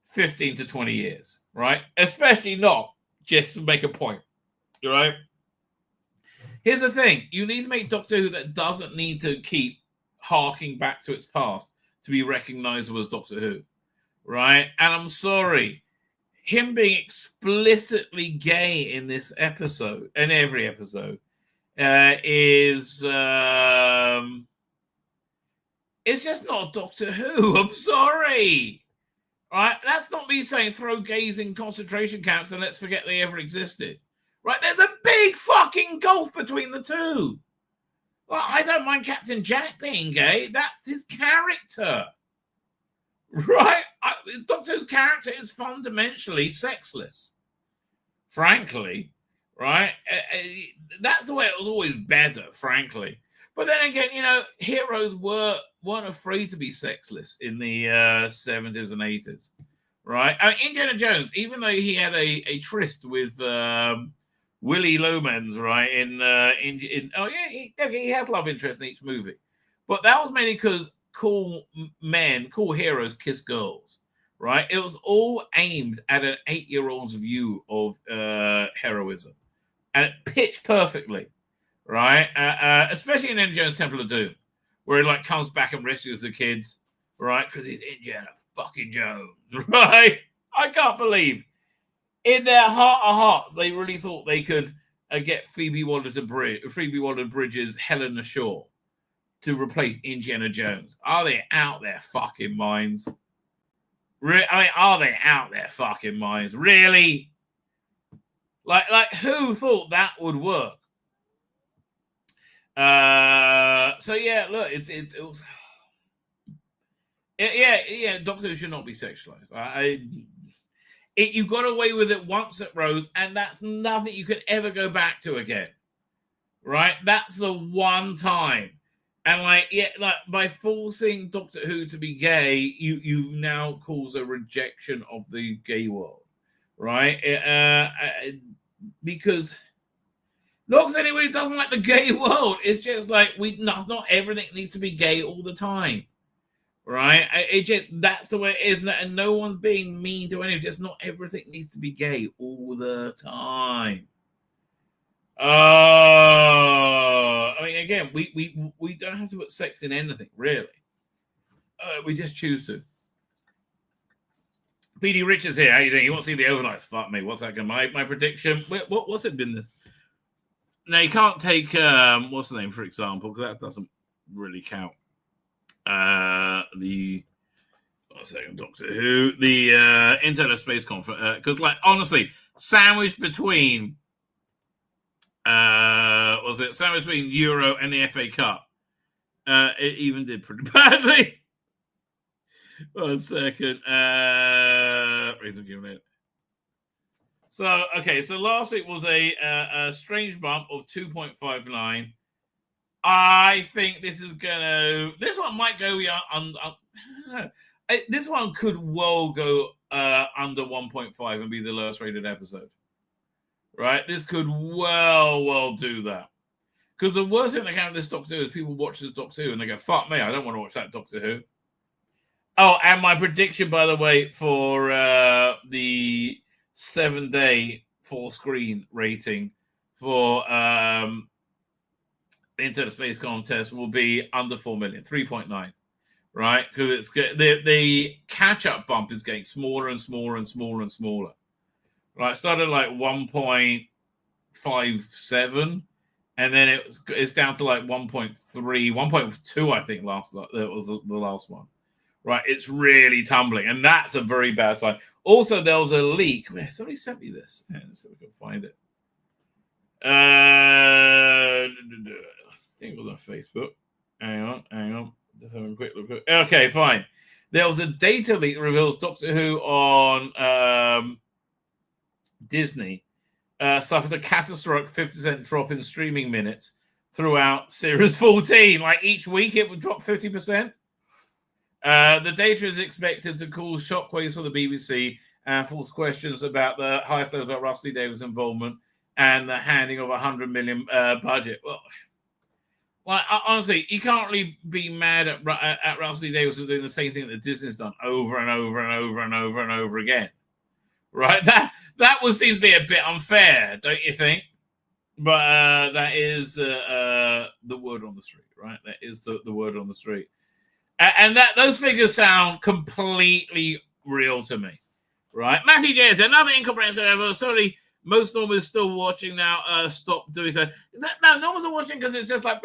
[SPEAKER 6] 15 to 20 years, right? Especially not just to make a point, right? Here's the thing. You need to make Doctor Who that doesn't need to keep harking back to its past to be recognizable as Doctor Who, right? And I'm sorry, him being explicitly gay in this episode, in every episode, is it's just not Doctor Who. I'm sorry. Right? That's not me saying throw gays in concentration camps and let's forget they ever existed. Right? There's a big fucking gulf between the two. Well, I don't mind Captain Jack being gay. That's his character. Right? Doctor Who's character is fundamentally sexless. Frankly. Right? That's the way it was always better, frankly. But then again, heroes weren't afraid to be sexless in the 70s and 80s. Right? I mean, Indiana Jones, even though he had a tryst with Willie Loman's, right? He had love interest in each movie. But that was mainly because cool heroes kiss girls. Right? It was all aimed at an 8-year-old's view of heroism. And it pitched perfectly, right? Especially in Indiana Jones Temple of Doom, where he comes back and rescues the kids, right? Because he's Indiana fucking Jones, right? I can't believe in their heart of hearts they really thought they could get Phoebe Waller-Bridge's Helena Shaw to replace Indiana Jones. Are they out their fucking minds? Are they out their fucking minds? Really? Like who thought that would work? So yeah, look, Doctor Who should not be sexualized. You got away with it once at Rose, and that's nothing you could ever go back to again. Right? That's the one time. And by forcing Doctor Who to be gay, you've now caused a rejection of the gay world. Right? Because not because anybody doesn't like the gay world. It's just like not everything needs to be gay all the time. right? That's the way it is, and no one's being mean to anyone. Just not everything needs to be gay all the time. I mean, again, we don't have to put sex in anything, really. We just choose to. PD Richards here. How you think? You want to see the overnights? Fuck me. What's that going? My prediction. What's it been? This? Now you can't take what's the name, for example, because that doesn't really count. The Doctor Who, the Internal Space Conference, because like honestly, sandwiched between sandwiched between Euro and the FA Cup, it even did pretty badly. 1 second. Reason giving it. So okay, so last week was a strange bump of 2.59. I think this one might go this one could well go under 1.5 and be the lowest rated episode. Right? This could well do that. Because the worst thing that can happen with this Doctor Who is people watch this Doctor Who and they go, fuck me, I don't want to watch that Doctor Who. Oh, and my prediction, by the way, for the 7-day 4-screen rating for the Internal Space Contest will be under 4 million, 3.9, right? Because it's the catch-up bump is getting smaller and smaller and smaller and smaller. Right, it started like 1.57, and then it's down to like 1.3, 1.2, I think. That was the last one. Right, it's really tumbling, and that's a very bad sign. Also, there was a leak. Somebody sent me this. Let's see if we can find it. I think it was on Facebook. Hang on. Just having a quick look. Okay, fine. There was a data leak that reveals Doctor Who on Disney suffered a catastrophic 50% drop in streaming minutes throughout Series 14. Like each week, it would drop 50%. The data is expected to cause shockwaves for the BBC and force questions about the highest levels about Russell Davies' involvement and the handing of $100 million budget. Well, honestly, you can't really be mad at Russell Davies for doing the same thing that Disney's done over and over and over and over and over again. Right? That would seem to be a bit unfair, don't you think? But that is the word on the street, right? That is the word on the street. And those figures sound completely real to me, right? Matthew J. said, another incomprehensible ever. Sorry, most normals still watching now. Stop doing that. No, normals are watching because it's just like,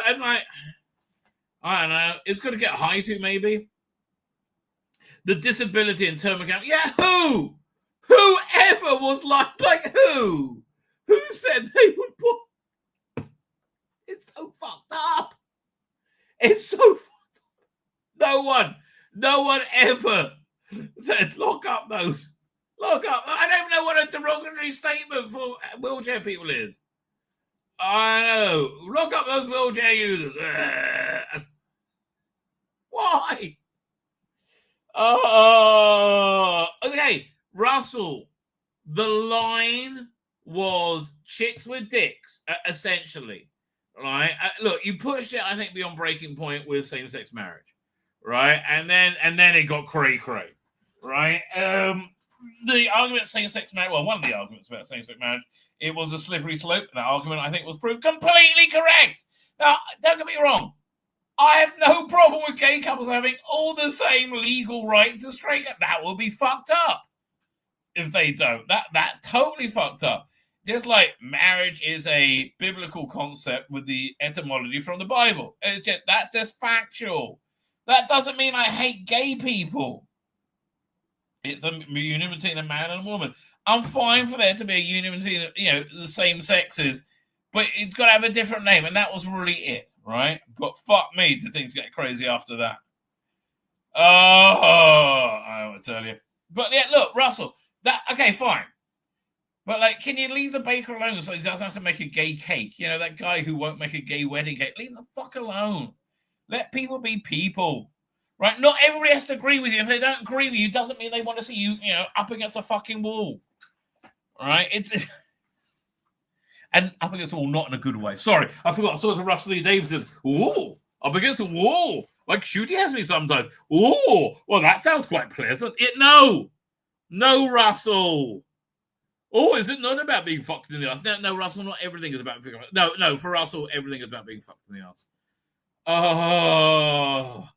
[SPEAKER 6] and like, I don't know. It's going to get high to maybe. The disability in term account. Yeah, who? Whoever was like who? Who said they would put? It's so fucked up. It's so fucked up. No one ever said lock up those. Lock up. I don't know what a derogatory statement for wheelchair people is. I know. Lock up those wheelchair users. Why? Okay, Russell. The line was chicks with dicks, essentially. Right? Look, you pushed it, I think, beyond breaking point with same-sex marriage, right? And then it got cray-cray, right? The argument same-sex marriage, well, one of the arguments about same-sex marriage, it was a slippery slope. That argument, I think, was proved completely correct. Now, don't get me wrong. I have no problem with gay couples having all the same legal rights as straight. That will be fucked up if they don't. That's totally fucked up. Just like marriage is a biblical concept with the etymology from the Bible. That's just factual. That doesn't mean I hate gay people. It's a union between a man and a woman. I'm fine for there to be a union between, the same sexes, but it's got to have a different name, and that was really it, right? But fuck me, do things get crazy after that? Oh, I won't tell you. But yeah, look, Russell, okay, fine. But, can you leave the baker alone so he doesn't have to make a gay cake? That guy who won't make a gay wedding cake. Leave the fuck alone. Let people be people. Right? Not everybody has to agree with you. If they don't agree with you, doesn't mean they want to see you, up against a fucking wall. Right? And up against the wall, not in a good way. Sorry, I forgot. I saw it to Russell Lee Davidson. Ooh, Up against the wall, like Shooty has me sometimes. Oh, well, that sounds quite pleasant. No, Russell. Oh, is it not about being fucked in the ass? No, Russell, not everything is about being fucked. No, for Russell, everything is about being fucked in the ass. Oh,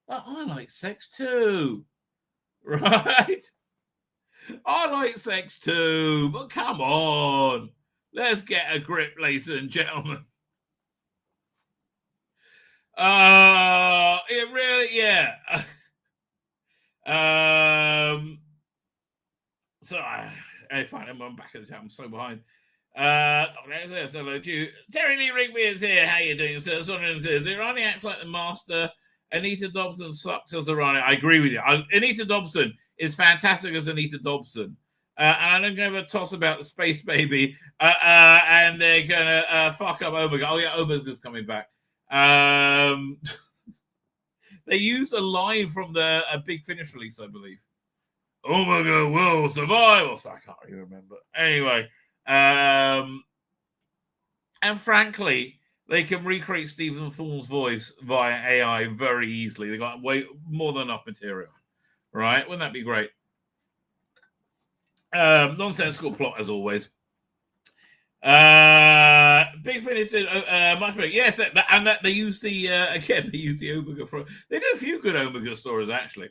[SPEAKER 6] I like sex too, right? I like sex too, but come on. Let's get a grip, ladies and gentlemen. It really, yeah. So fine, I'm back at the chat. I'm so behind. Hello to you. Terry Lee Rigby is here. How you doing, sir? Someone says the Irani acts like the master. Anita Dobson sucks as Irani. I agree with you. Anita Dobson is fantastic as Anita Dobson. And I don't give a toss about the space baby. And they're gonna fuck up Omega. Oh yeah, Omega's coming back. They used a line from the Big Finish release, I believe. Omega will survive. Or so I can't even remember. Anyway, and frankly, they can recreate Stephen Thorne's voice via AI very easily. They got way more than enough material, right? Wouldn't that be great? Nonsensical plot as always. Big Finish did much better. Yes, that they used the again. They used the Omega for. They did a few good Omega stories actually.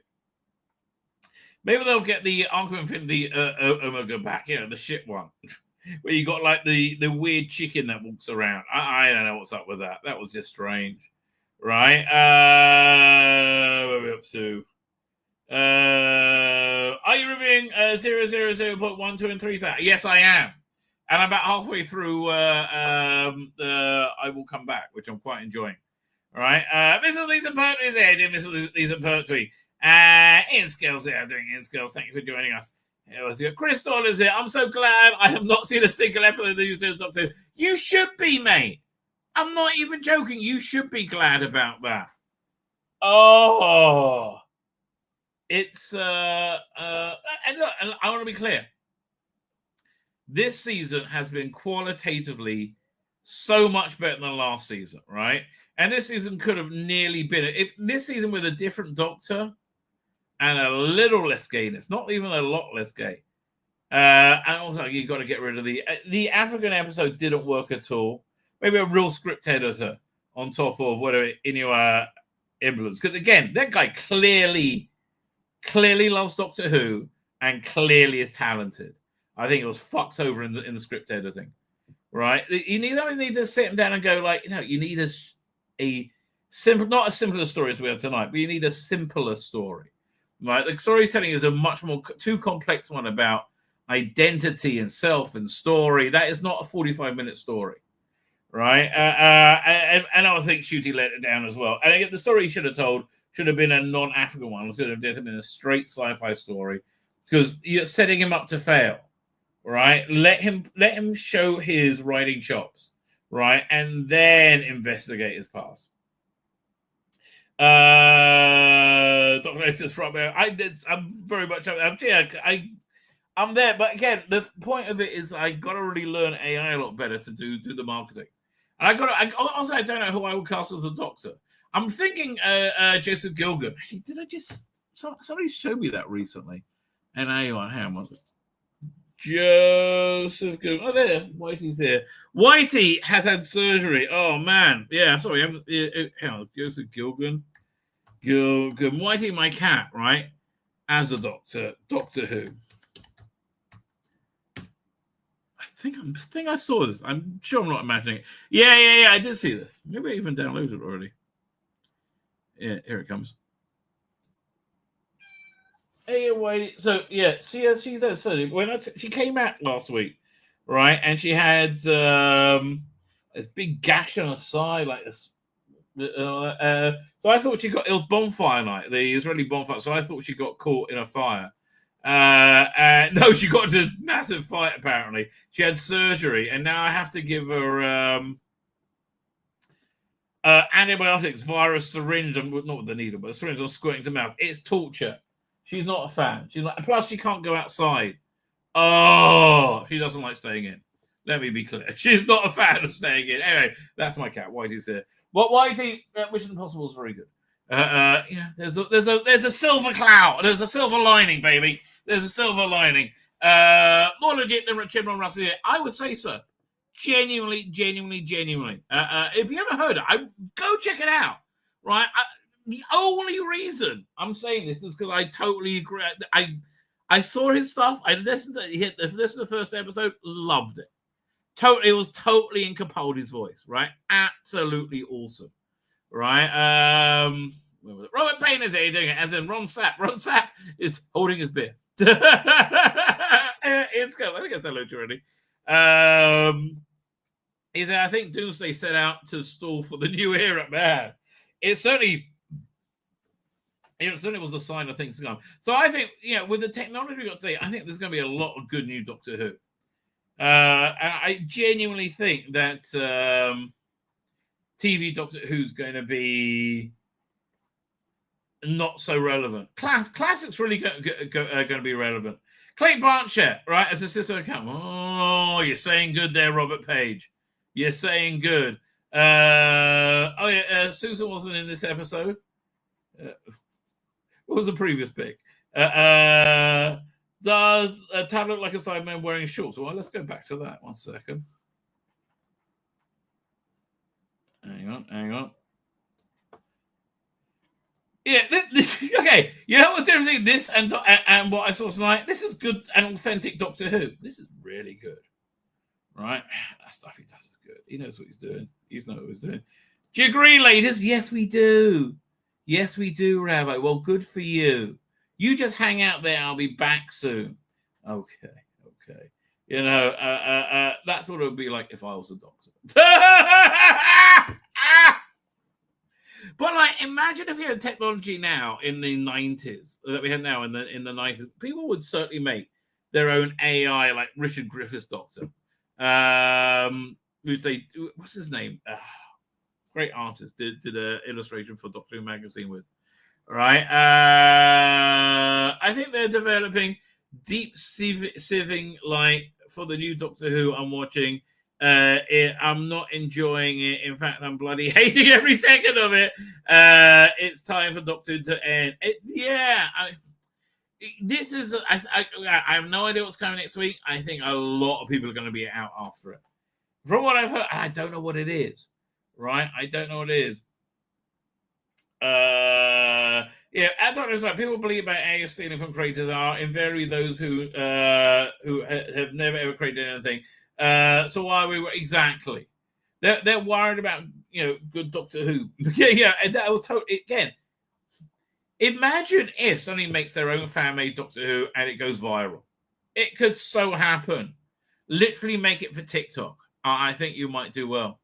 [SPEAKER 6] Maybe they'll get the Arc of Infinity Omega back. You know, the shit one where you got like the weird chicken that walks around. I don't know what's up with that. That was just strange, right? What are we up to? Are you reviewing 000.1, 2, and 3? Yes, I am. And I'm about halfway through I Will Come Back, which I'm quite enjoying. All right. This is Lisa Pertwee here. This is Lisa Pertwee. Ian Skills here. Doing Ian Skills. Thank you for joining us. Chris Doll is here. I'm so glad I have not seen a single episode of the Usos Doctor Who. You should be, mate. I'm not even joking. You should be glad about that. Oh. It's and look, I want to be clear. This season has been qualitatively so much better than last season, right? And this season could have nearly been if this season with a different Doctor and a little less gayness, not even a lot less gay. And also, you got to get rid of the African episode didn't work at all. Maybe a real script editor on top of whatever Inua Emblems, because again, that guy clearly loves Doctor Who and clearly is talented. I think it was fucked over in the script editing, right? You need to sit him down and go like, you need a simple, not as simple a story as we have tonight, but you need a simpler story, right? The storytelling is a much more too complex one about identity and self and story. That is not a 45-minute story, right? And I think Shooty let it down as well. And again, the story he should have told should have been a non-African one. It should have been a straight sci-fi story because you're setting him up to fail. Right, let him show his writing chops, right, and then investigate his past. Dr. A says from I'm very much I'm there, but again, the point of it is I got to really learn AI a lot better to do the marketing, and I also I don't know who I would cast as a Doctor. I'm thinking Joseph Gilgan. Actually, somebody showed me that recently? And hang on, was it? Joseph Gilgan. Oh, there. Whitey's here. Whitey has had surgery. Oh, man. Yeah, sorry. Hang on. Joseph Gilgan. Whitey, my cat, right? As a Doctor. Doctor Who. I think I saw this. I'm sure I'm not imagining it. Yeah. I did see this. Maybe I even downloaded it already. Yeah, here it comes. Anyway, so yeah, she's had surgery. She came out last week, right? And she had this big gash on her side, like this. So I thought it was bonfire night, the Israeli bonfire. So I thought she got caught in a fire. No, she got into a massive fight. Apparently, she had surgery, and now I have to give her antibiotics via a syringe. Not with the needle, but a syringe. I'm squirting to mouth. It's torture. She's not a fan. Plus, she can't go outside. Oh, she doesn't like staying in. Let me be clear. She's not a fan of staying in. Anyway, that's my cat. Whitey's here. Why do you think Mission Impossible is very good? There's a silver cloud. There's a silver lining, baby. There's a silver lining. More legit than Chibnall Russell here. I would say so. Genuinely. If you ever heard it, go check it out. Right? The only reason I'm saying this is because I totally agree. I saw his stuff. I listened to the first episode. Loved it. It was totally in Capaldi's voice. Right? Absolutely awesome. Right? Robert Payne is here doing it, as in Ron Sapp. Ron Sapp is holding his beer. It's good. I think I said hello to already. I think Doomsday set out to stall for the new era, man. It certainly was a sign of things to come. So I think, with the technology we got today, I think there's going to be a lot of good new Doctor Who. And I genuinely think that TV Doctor Who's going to be not so relevant. Classics really going to be relevant. Clay Blanchett, right, as a sister account. Oh, you're saying good there, Robert Page. You're saying good. Susan wasn't in this episode. What was the previous pick? Does Tab look like a Sideman wearing shorts? Well, let's go back to that. 1 second. Hang on. Yeah, okay. You know what's different between this and what I saw tonight? This is good and authentic Doctor Who. This is really good. Right? That stuff he does is good. He knows what he's doing. He knows what he's doing. Do you agree, ladies? Yes, we do. Yes, we do, Rabbi. Well, good for you. You just hang out there. I'll be back soon. Okay. That's what it would be like if I was a doctor. But imagine if you had technology now in the 90s that we have now in the 90s. People would certainly make their own AI, like Richard Griffith's Doctor. What's his name? Great artist. Did an illustration for Doctor Who magazine with. Right. I think they're developing deep sieving for the new Doctor Who I'm watching. I'm not enjoying it. In fact, I'm bloody hating every second of it. It's time for Doctor Who to end. I have no idea what's coming next week. I think a lot of people are going to be out after it. From what I've heard, I don't know what it is. Right? I don't know what it is. Doctors, people believe about AI stealing from creators are invariably those who have never ever created anything. So why we were exactly? They're worried about good Doctor Who. And that will totally again. Imagine if somebody makes their own fan-made Doctor Who and it goes viral. It could so happen. Literally make it for TikTok. I think you might do well.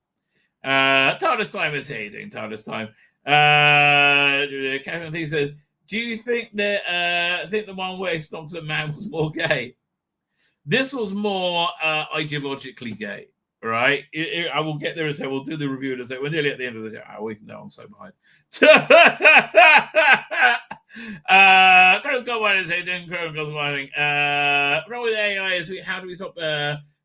[SPEAKER 6] TARDIS time is here. Doing TARDIS time. Catherine T says, "Do you think that the one where Doctor Man was more gay? This was more ideologically gay." Right, I will get there and say we'll do the review and say we're nearly at the end of the day. I'm so behind. Chris Goldwine is here doing Chris Goldwine. Wrong with AI is how do we stop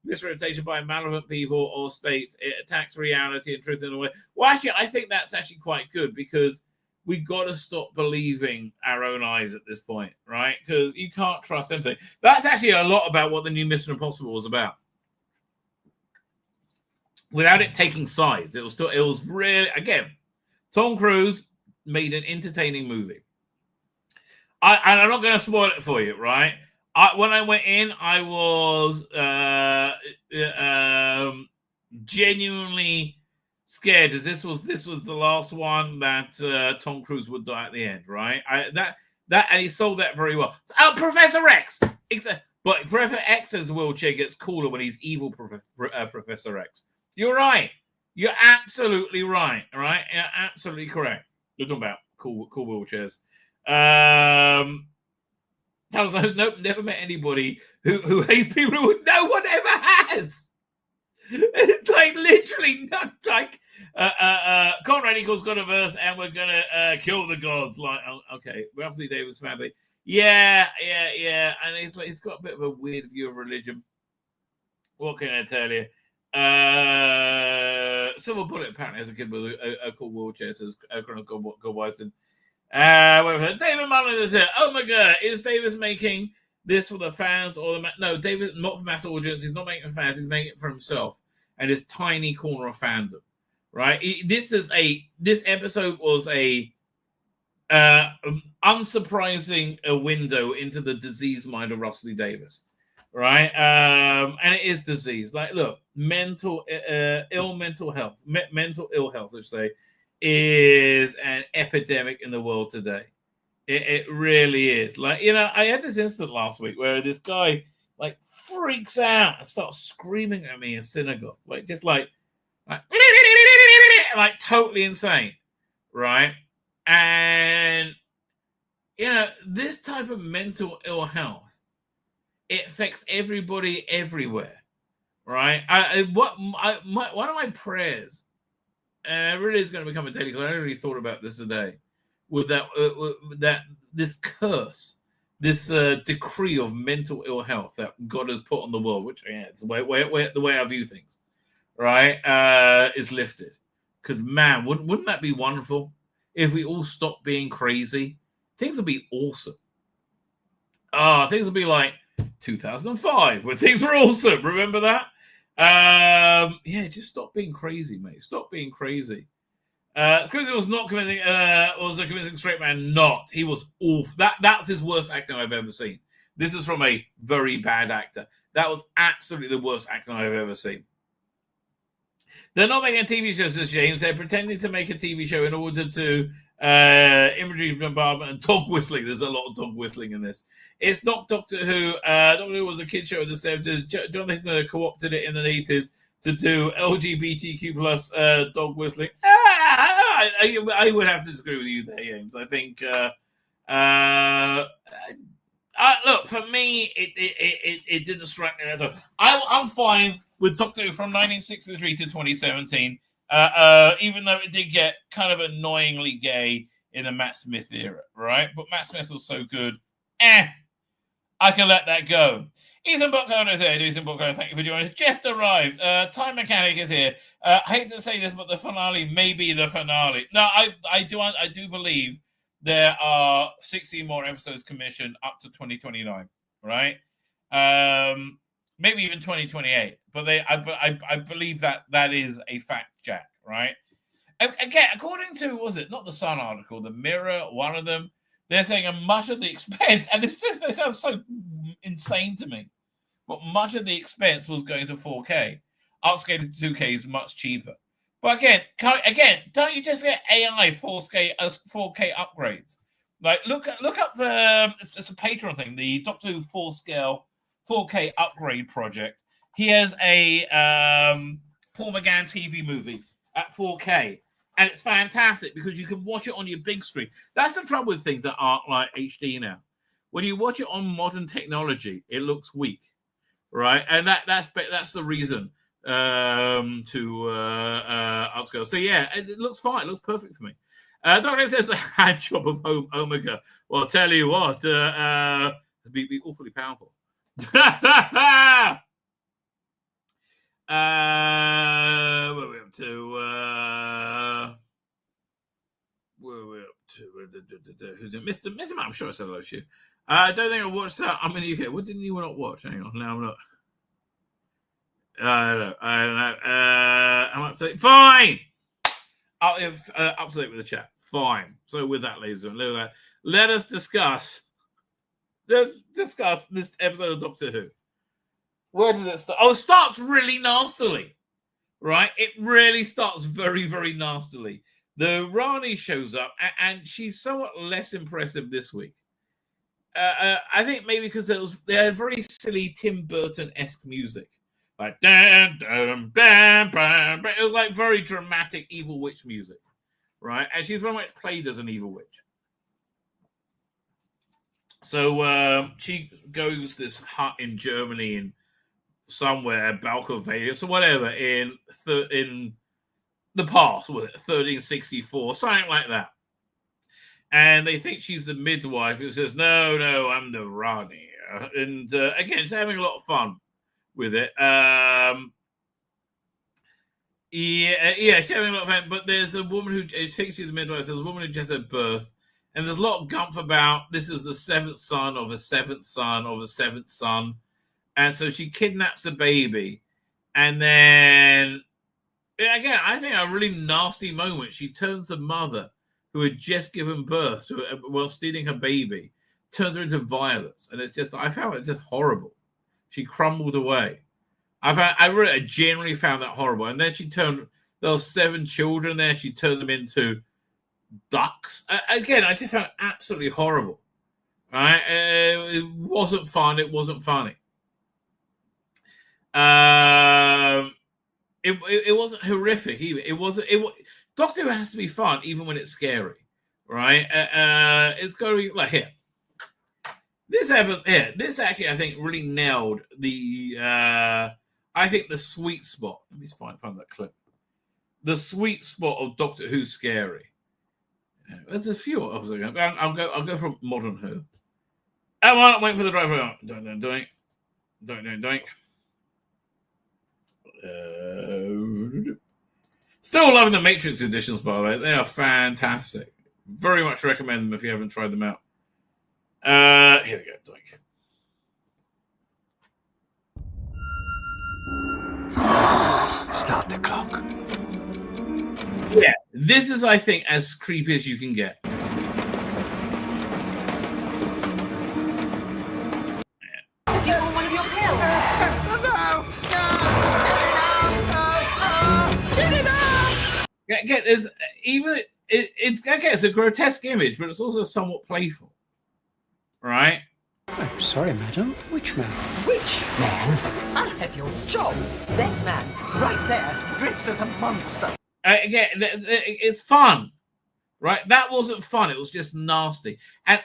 [SPEAKER 6] misrepresentation by malevolent people or states? It attacks reality and truth in a way. Well, actually, I think that's actually quite good because we got to stop believing our own eyes at this point, right? Because you can't trust anything. That's actually a lot about what the new Mission Impossible was about. Without it taking sides, it was really, again, Tom Cruise made an entertaining movie. And I'm not going to spoil it for you, right? When I went in, I was genuinely scared, as this was the last one that Tom Cruise would die at the end, right? And he sold that very well. Oh, Professor X, but Professor X's wheelchair gets cooler when he's evil, Professor X. You're right. You're absolutely right. All right. You're absolutely correct. You're talking about cool wheelchairs. Nope, never met anybody who hates people who no one ever has. It's like literally not like Conrad equals God of Earth, and we're gonna kill the gods. Like, okay, Wesley Davis family. Yeah, and it's got a bit of a weird view of religion. What can I tell you? Silver Bullet apparently as a kid with a cool wheelchair, says Colonel Goldweizen. David Mullen is here. Oh my god, is Davis making this for the fans or the no? David not for mass audience. He's not making it for fans. He's making it for himself and his tiny corner of fandom. Right. This episode was a unsurprising window into the disease mind of Russell Davis. Right. And it is disease. Like, look, mental health, mental ill health, let's say, is an epidemic in the world today. It really is. Like, you know, I had this incident last week where this guy like freaks out and starts screaming at me in synagogue, like just like totally insane, right? And you know, this type of mental ill health, it affects everybody everywhere, right? One of my prayers, and it really is going to become a daily, because I only really thought about this today, with that this curse, this decree of mental ill health that God has put on the world, which it's the way I view things, right, is lifted. Because man, wouldn't that be wonderful if we all stopped being crazy? Things would be awesome. Things would be like 2005, where things were awesome. Remember that? Yeah, just stop being crazy, mate. Stop being crazy. Chris was not convincing. Was a convincing straight man. Not. He was awful. That's his worst acting I've ever seen. This is from a very bad actor. That was absolutely the worst acting I've ever seen. They're not making a TV show, says James. They're pretending to make a TV show in order to imagery bombardment and dog whistling. There's a lot of dog whistling in this. It's not Doctor Who. Doctor Who was a kid show in the 70s. Jonathan co-opted it in the 80s to do LGBTQ plus dog whistling. I would have to disagree with you there, James. I think look, for me, it didn't strike me at all. I'm fine with Doctor Who from 1963 to 2017, even though it did get kind of annoyingly gay in the Matt Smith era, right? But Matt Smith was so good, I can let that go. Ethan Buckholder is here. Ethan Buckholder, thank you for joining us. Just arrived. Time Mechanic is here. I hate to say this, but the finale may be the finale. No, I do believe there are 16 more episodes commissioned up to 2029, right? Maybe even 2028. But I believe that is a fact, Jack, right? Again, according to, was it not the Sun article, the Mirror, one of them, they're saying a much of the expense, and this sounds so insane to me, but much of the expense was going to 4K. Upscaling to 2K is much cheaper. But again, don't you just get AI 4K upgrades? Like look up the it's a Patreon thing, the Doctor Who 4K upgrade project. He has a Paul McGann TV movie at 4K. And it's fantastic because you can watch it on your big screen. That's the trouble with things that aren't like HD now. When you watch it on modern technology, it looks weak, right? And that's the reason to upscale. So yeah, it looks fine. It looks perfect for me. Doctor says a hand job of Omega. Well, I'll tell you what, it'd be awfully powerful. What are we up to? Where are we up to? Who's it? Mr. Matt, I'm sure I said hello to you. I don't think I watched that. I'm in the UK. What didn't you not watch? Hang on. Now I'm not. I don't know. I'm up to date. Fine. Up to date with the chat. Fine. So with that, ladies and gentlemen, let us discuss. Let's discuss this episode of Doctor Who. Where does it start? Oh, it starts really nastily, right? It really starts very, very nastily. The Rani shows up, and she's somewhat less impressive this week. I think maybe because they had very silly Tim Burton-esque music. Like, dun, dun, dun, dun, dun. It was like very dramatic evil witch music, right? And she's very much played as an evil witch. So she goes to this hut in Germany and somewhere, Balkovalius or whatever, in the past, was it 1364, something like that. And they think she's the midwife who says, no, I'm the Rani. And again, she's having a lot of fun with it. Yeah, she's having a lot of fun. But there's a woman who thinks she's a midwife. There's a woman who just had birth, and there's a lot of gumph about this is the seventh son of a seventh son of a seventh son, and so she kidnaps the baby, and then again, I think a really nasty moment. She turns the mother who had just given birth to while stealing her baby, turns her into violence, and it's just I found it just horrible. She crumbled away. I genuinely found that horrible. And then there was 7 children there. She turned them into ducks. Again, I just found it absolutely horrible. Right? It wasn't fun. It wasn't funny. It wasn't horrific either. Doctor Who has to be fun even when it's scary. Right? It's got to be like here. This episode here, this actually I think really nailed the the sweet spot. Let me find that clip. The sweet spot of Doctor Who scary. There's a few of them. I'll go from modern Who. I'm waiting for the driver. Doink. Still loving the Matrix editions, by the way. They are fantastic. Very much recommend them if you haven't tried them out. Here we go, Doink.
[SPEAKER 9] Start the clock.
[SPEAKER 6] Yeah, this is, I think, as creepy as you can get.
[SPEAKER 7] Do you want one of your pills?
[SPEAKER 6] Again, there's even it's a grotesque image, but it's also somewhat playful, right?
[SPEAKER 11] I'm sorry, madam. Which man?
[SPEAKER 7] Which man? I'll have your job. That man, right there, dressed as a monster.
[SPEAKER 6] Again, it's fun, right? That wasn't fun. It was just nasty. And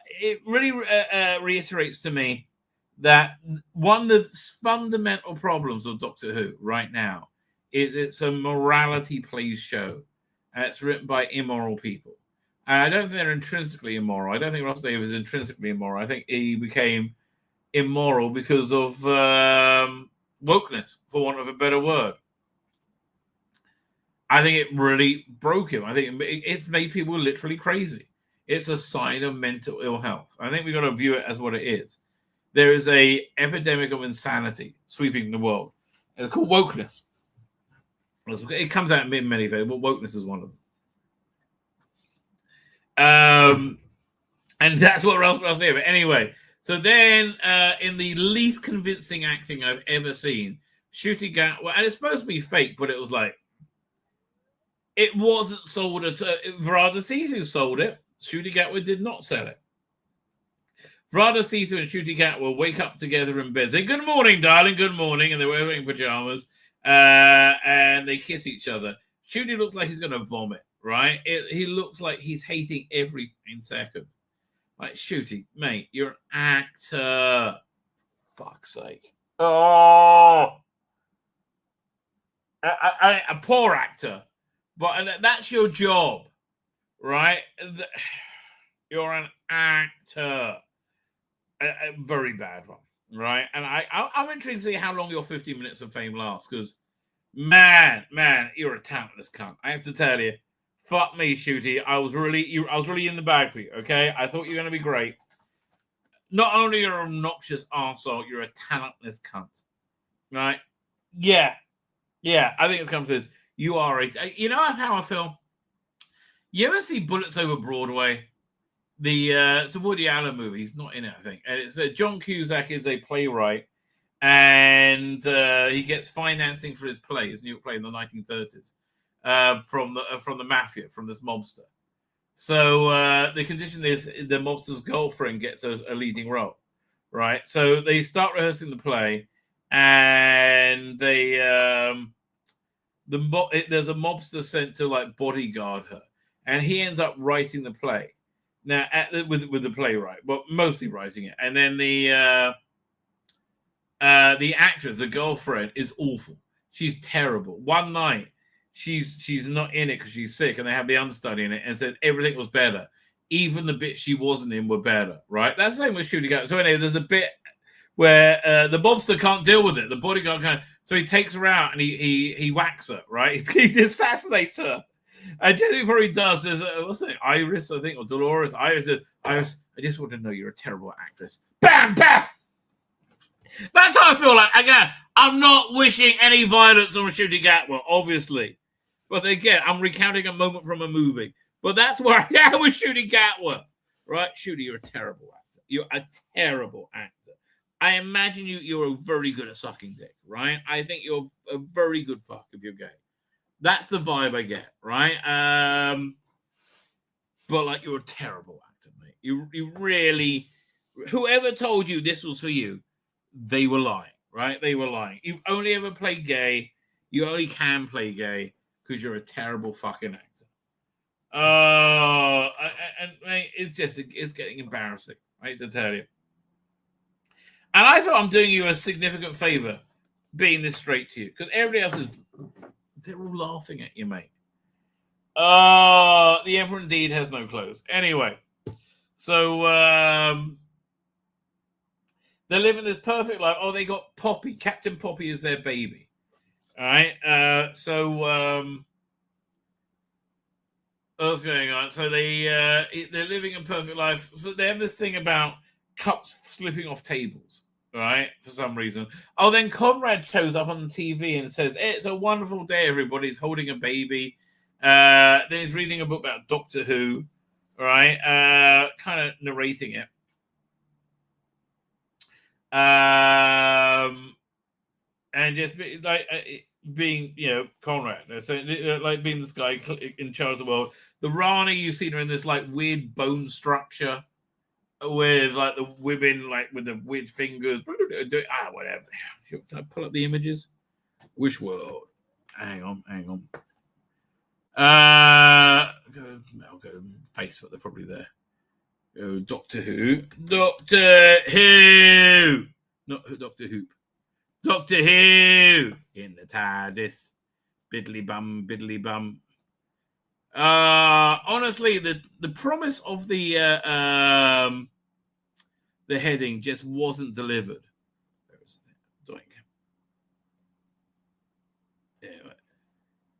[SPEAKER 6] it really reiterates to me that one of the fundamental problems of Doctor Who right now is it's a morality plays show. And it's written by immoral people. And I don't think they're intrinsically immoral. I don't think Ross Davis is intrinsically immoral. I think he became immoral because of wokeness, for want of a better word. I think it really broke him. I think it made people literally crazy. It's a sign of mental ill health. I think we've got to view it as what it is. There is an epidemic of insanity sweeping the world. It's called wokeness. It comes out in many ways, but wokeness is one of them. And that's what Ralph say. But anyway, so then in the least convincing acting I've ever seen, Ncuti Gatwa, and it's supposed to be fake, but it was like, it wasn't sold at Varada Sethu sold it. Ncuti Gatwa did not sell it. Varada Sethu and Ncuti Gatwa wake up together in bed. Say, "Good morning, darling, good morning," and they're wearing pajamas. And they kiss each other. Ncuti looks like he's going to vomit, right? He looks like he's hating every second. Like, Ncuti, mate, you're an actor. Fuck's sake. Oh! A poor actor. But that's your job, right? You're an actor. A very bad one. Right, and I'm intrigued to see how long your 15 minutes of fame lasts. Because, man, you're a talentless cunt. I have to tell you, fuck me, Ncuti. I was really in the bag for you. Okay, I thought you were going to be great. Not only are you an obnoxious arsehole, you're a talentless cunt. Right? Yeah. I think it's come to this. You are you know how I feel. You ever see Bullets Over Broadway? It's a Woody Allen movie. He's not in it, I think. And it's John Cusack is a playwright, and he gets financing for his play, his new play in the 1930s, from the mafia, from this mobster. So the condition is the mobster's girlfriend gets a leading role, right? So they start rehearsing the play, and there's a mobster sent to like bodyguard her, and he ends up writing the play. Now, with the playwright, but mostly writing it, and then the actress, the girlfriend, is awful. She's terrible. One night, she's not in it because she's sick, and they have the understudy in it, and said everything was better. Even the bits she wasn't in were better. Right? That's the same with Ncuti Gatwa. So anyway, there's a bit where the mobster can't deal with it. The bodyguard can't. So he takes her out and he whacks her, right? He assassinates her. And just before he does, there's what's it, Iris, I think, or Dolores. Iris, I just want to know you're a terrible actress. Bam, bam. That's how I feel like. Again, I'm not wishing any violence on Shooty Gatwa, obviously. But again, I'm recounting a moment from a movie. But that's where I am with Shooty Gatwa. Right? Shooty, you're a terrible actor. You're a terrible actor. I imagine you're very good at sucking dick, right? I think you're a very good fuck if you're gay. That's the vibe I get, right? But like, you're a terrible actor, mate. You really, whoever told you this was for you, they were lying, right? They were lying. You've only ever played gay. You only can play gay because you're a terrible fucking actor. And mate, it's getting embarrassing, right, to tell you. And I thought I'm doing you a significant favor being this straight to you because everybody else they're all laughing at you, mate. The Emperor indeed has no clothes. Anyway, so they're living this perfect life. Oh, they got Poppy. Captain Poppy is their baby. All right. What's going on? So they're living a perfect life. So they have this thing about cups slipping off tables, right? For some reason. Oh, then Conrad shows up on the TV and says, hey, "It's a wonderful day, everybody." He's holding a baby. Then he's reading a book about Doctor Who, right? Kind of narrating it. And just being, Conrad. So like being this guy in charge of the world. The Rani, you've seen her in this like weird bone structure with like the women like with the weird fingers. Whatever. Can I pull up the images? Which world? Hang on. I'll go Facebook. They're probably there. Oh, Doctor Who. Doctor Who. Not Doctor Who. Doctor Who in the TARDIS. Biddly bum. Honestly, the promise of the heading just wasn't delivered.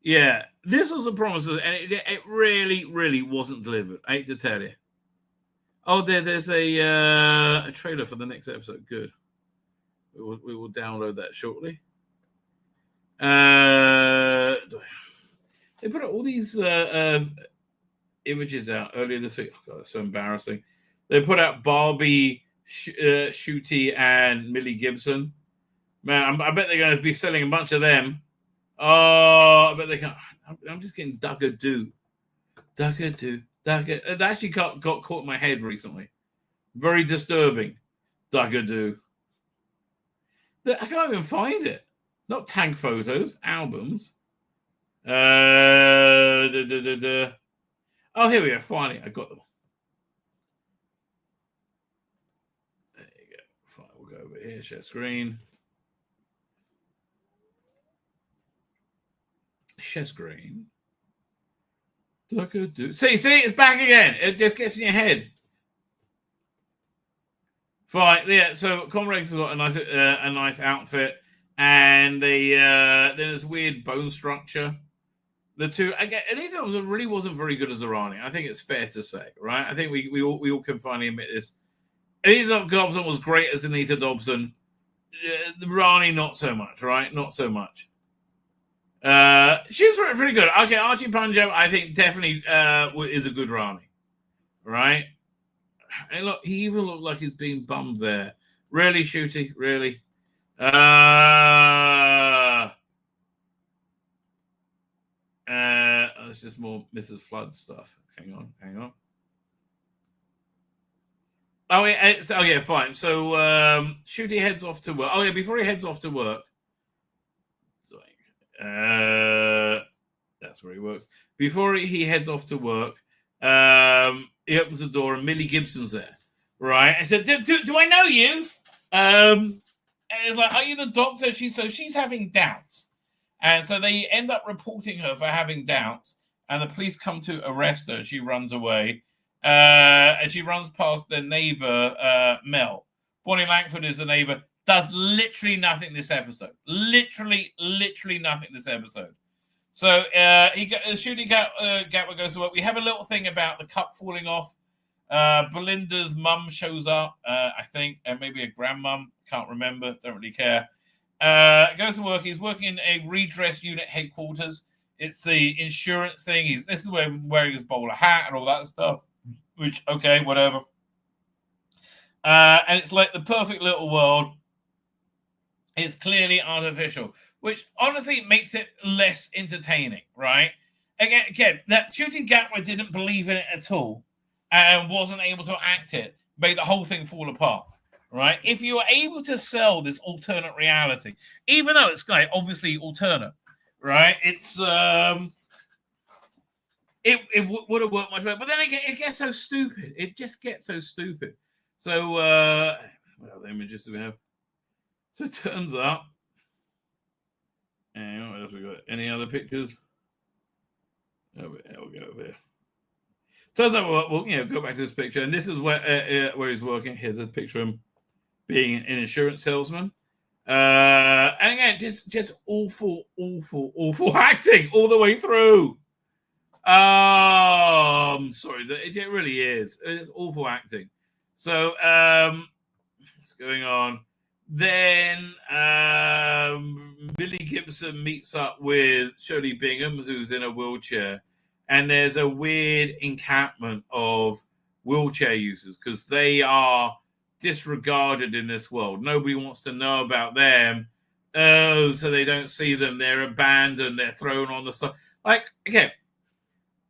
[SPEAKER 6] Yeah, this was a promise, and it really, really wasn't delivered. I hate to tell you. Oh, there's a trailer for the next episode. Good. We will download that shortly. They put all these images out earlier this week. Oh God, that's so embarrassing. They put out Barbie, Shooty, and Millie Gibson. Man, I bet they're going to be selling a bunch of them. Oh, I bet they can't. I'm just getting Dugga-Doo. It actually got caught in my head recently. Very disturbing. Dugga-Doo. I can't even find it. Not tank photos, albums. Oh, here we go. Finally, I got them. There you go. Fine, we'll go over here. Share screen. Share screen. See, it's back again. It just gets in your head. Fine, yeah. So Comrade's got a nice outfit, and then this weird bone structure. The two, again, Anita Dobson really wasn't very good as a Rani. I think it's fair to say, right? I think we all can finally admit this. Anita Dobson was great as Anita Dobson. The Rani, not so much, right? Not so much. She was pretty good. Okay, Archie Punjab, I think definitely is a good Rani, right? And look, he even looked like he's being bummed there. Really, Shooty? Really? That's just more Mrs. Flood stuff. Hang on. Oh, yeah, fine. So, Shooty heads off to work. Oh, yeah, before he heads off to work, that's where he works. Before he heads off to work, he opens the door and Millie Gibson's there, right? And said, "Do I know you?" And it's like, "Are you the doctor?" She's having doubts, and so they end up reporting her for having doubts. And the police come to arrest her. She runs away, and she runs past their neighbor Mel, Bonnie Langford is the neighbor. Does literally nothing this episode. Literally nothing this episode. So shooting Gatwa goes to work. We have a little thing about the cup falling off. Belinda's mum shows up, I think, and maybe a grandmum. Can't remember. Don't really care. Goes to work. He's working in a redress unit headquarters. It's the insurance thing. This is where he's wearing his bowler hat and all that stuff. Which, okay, whatever. And it's like the perfect little world. It's clearly artificial, which honestly makes it less entertaining, right? Again, that shooting Gatwa didn't believe in it at all and wasn't able to act it, made the whole thing fall apart, right? If you were able to sell this alternate reality, even though it's like obviously alternate, right? It's it would have worked much better, but then it gets so stupid. It just gets so stupid. So what other images do we have? So it turns up. And what else we got? Any other pictures? We'll go over here. Turns out, well, go back to this picture, and this is where he's working. Here's a picture of him being an insurance salesman. And again, just awful acting all the way through. I'm sorry, it really is. It's awful acting. So what's going on? Then Billy Gibson meets up with Shirley Bingham, who's in a wheelchair, and there's a weird encampment of wheelchair users because they are disregarded in this world. Nobody wants to know about them. Oh, so they don't see them. They're abandoned. They're thrown on the side. Like, okay.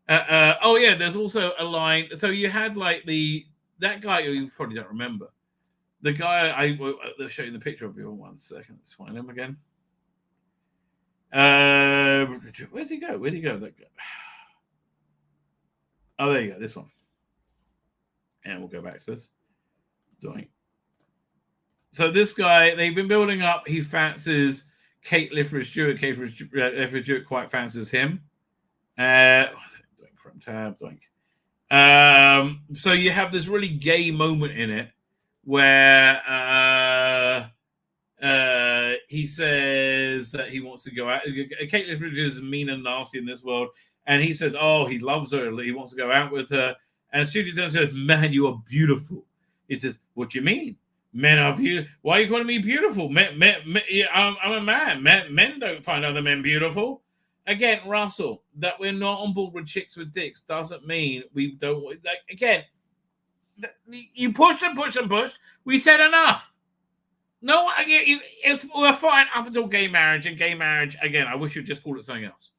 [SPEAKER 6] Oh yeah, there's also a line. So you had like that guy who you probably don't remember. The guy I'll show you the picture of you in 1 second. Let's find him again. Where'd he go? That guy. Oh, there you go. This one. And we'll go back to this. Doing. So this guy, they've been building up. He fancies Kate Lithridge Stewart. Kate Lithridge Stewart quite fancies him. Doing from tab. Doing. So you have this really gay moment in it where he says that he wants to go out. Kate Lithridge is mean and nasty in this world, and he says, "Oh, he loves her. He wants to go out with her." And Studio says, "Man, you are beautiful." He says, "What do you mean? Men are beautiful. Why are you calling me beautiful? I'm a man. Men don't find other men beautiful." Again, Russell, that we're not on board with chicks with dicks doesn't mean we don't. Like, again, you push and push and push. We said enough. No, we're fine up until gay marriage. And gay marriage, again, I wish you'd just call it something else.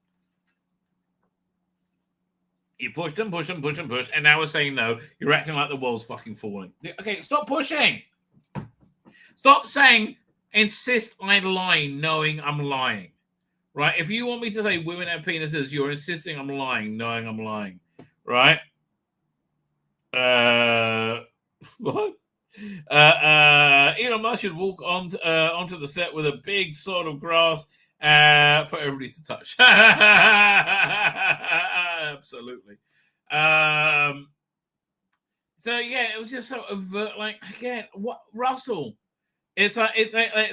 [SPEAKER 6] You pushed and pushed and pushed and pushed, and now we're saying no. You're acting like the world's fucking falling. Okay, stop pushing. Stop saying, insist I'm lying, knowing I'm lying. Right? If you want me to say women have penises, you're insisting I'm lying, knowing I'm lying. Right? What? Elon Musk should walk onto the set with a big sort of grass for everybody to touch. Absolutely. So yeah, it was just so overt. Like, again, what, Russell? It's like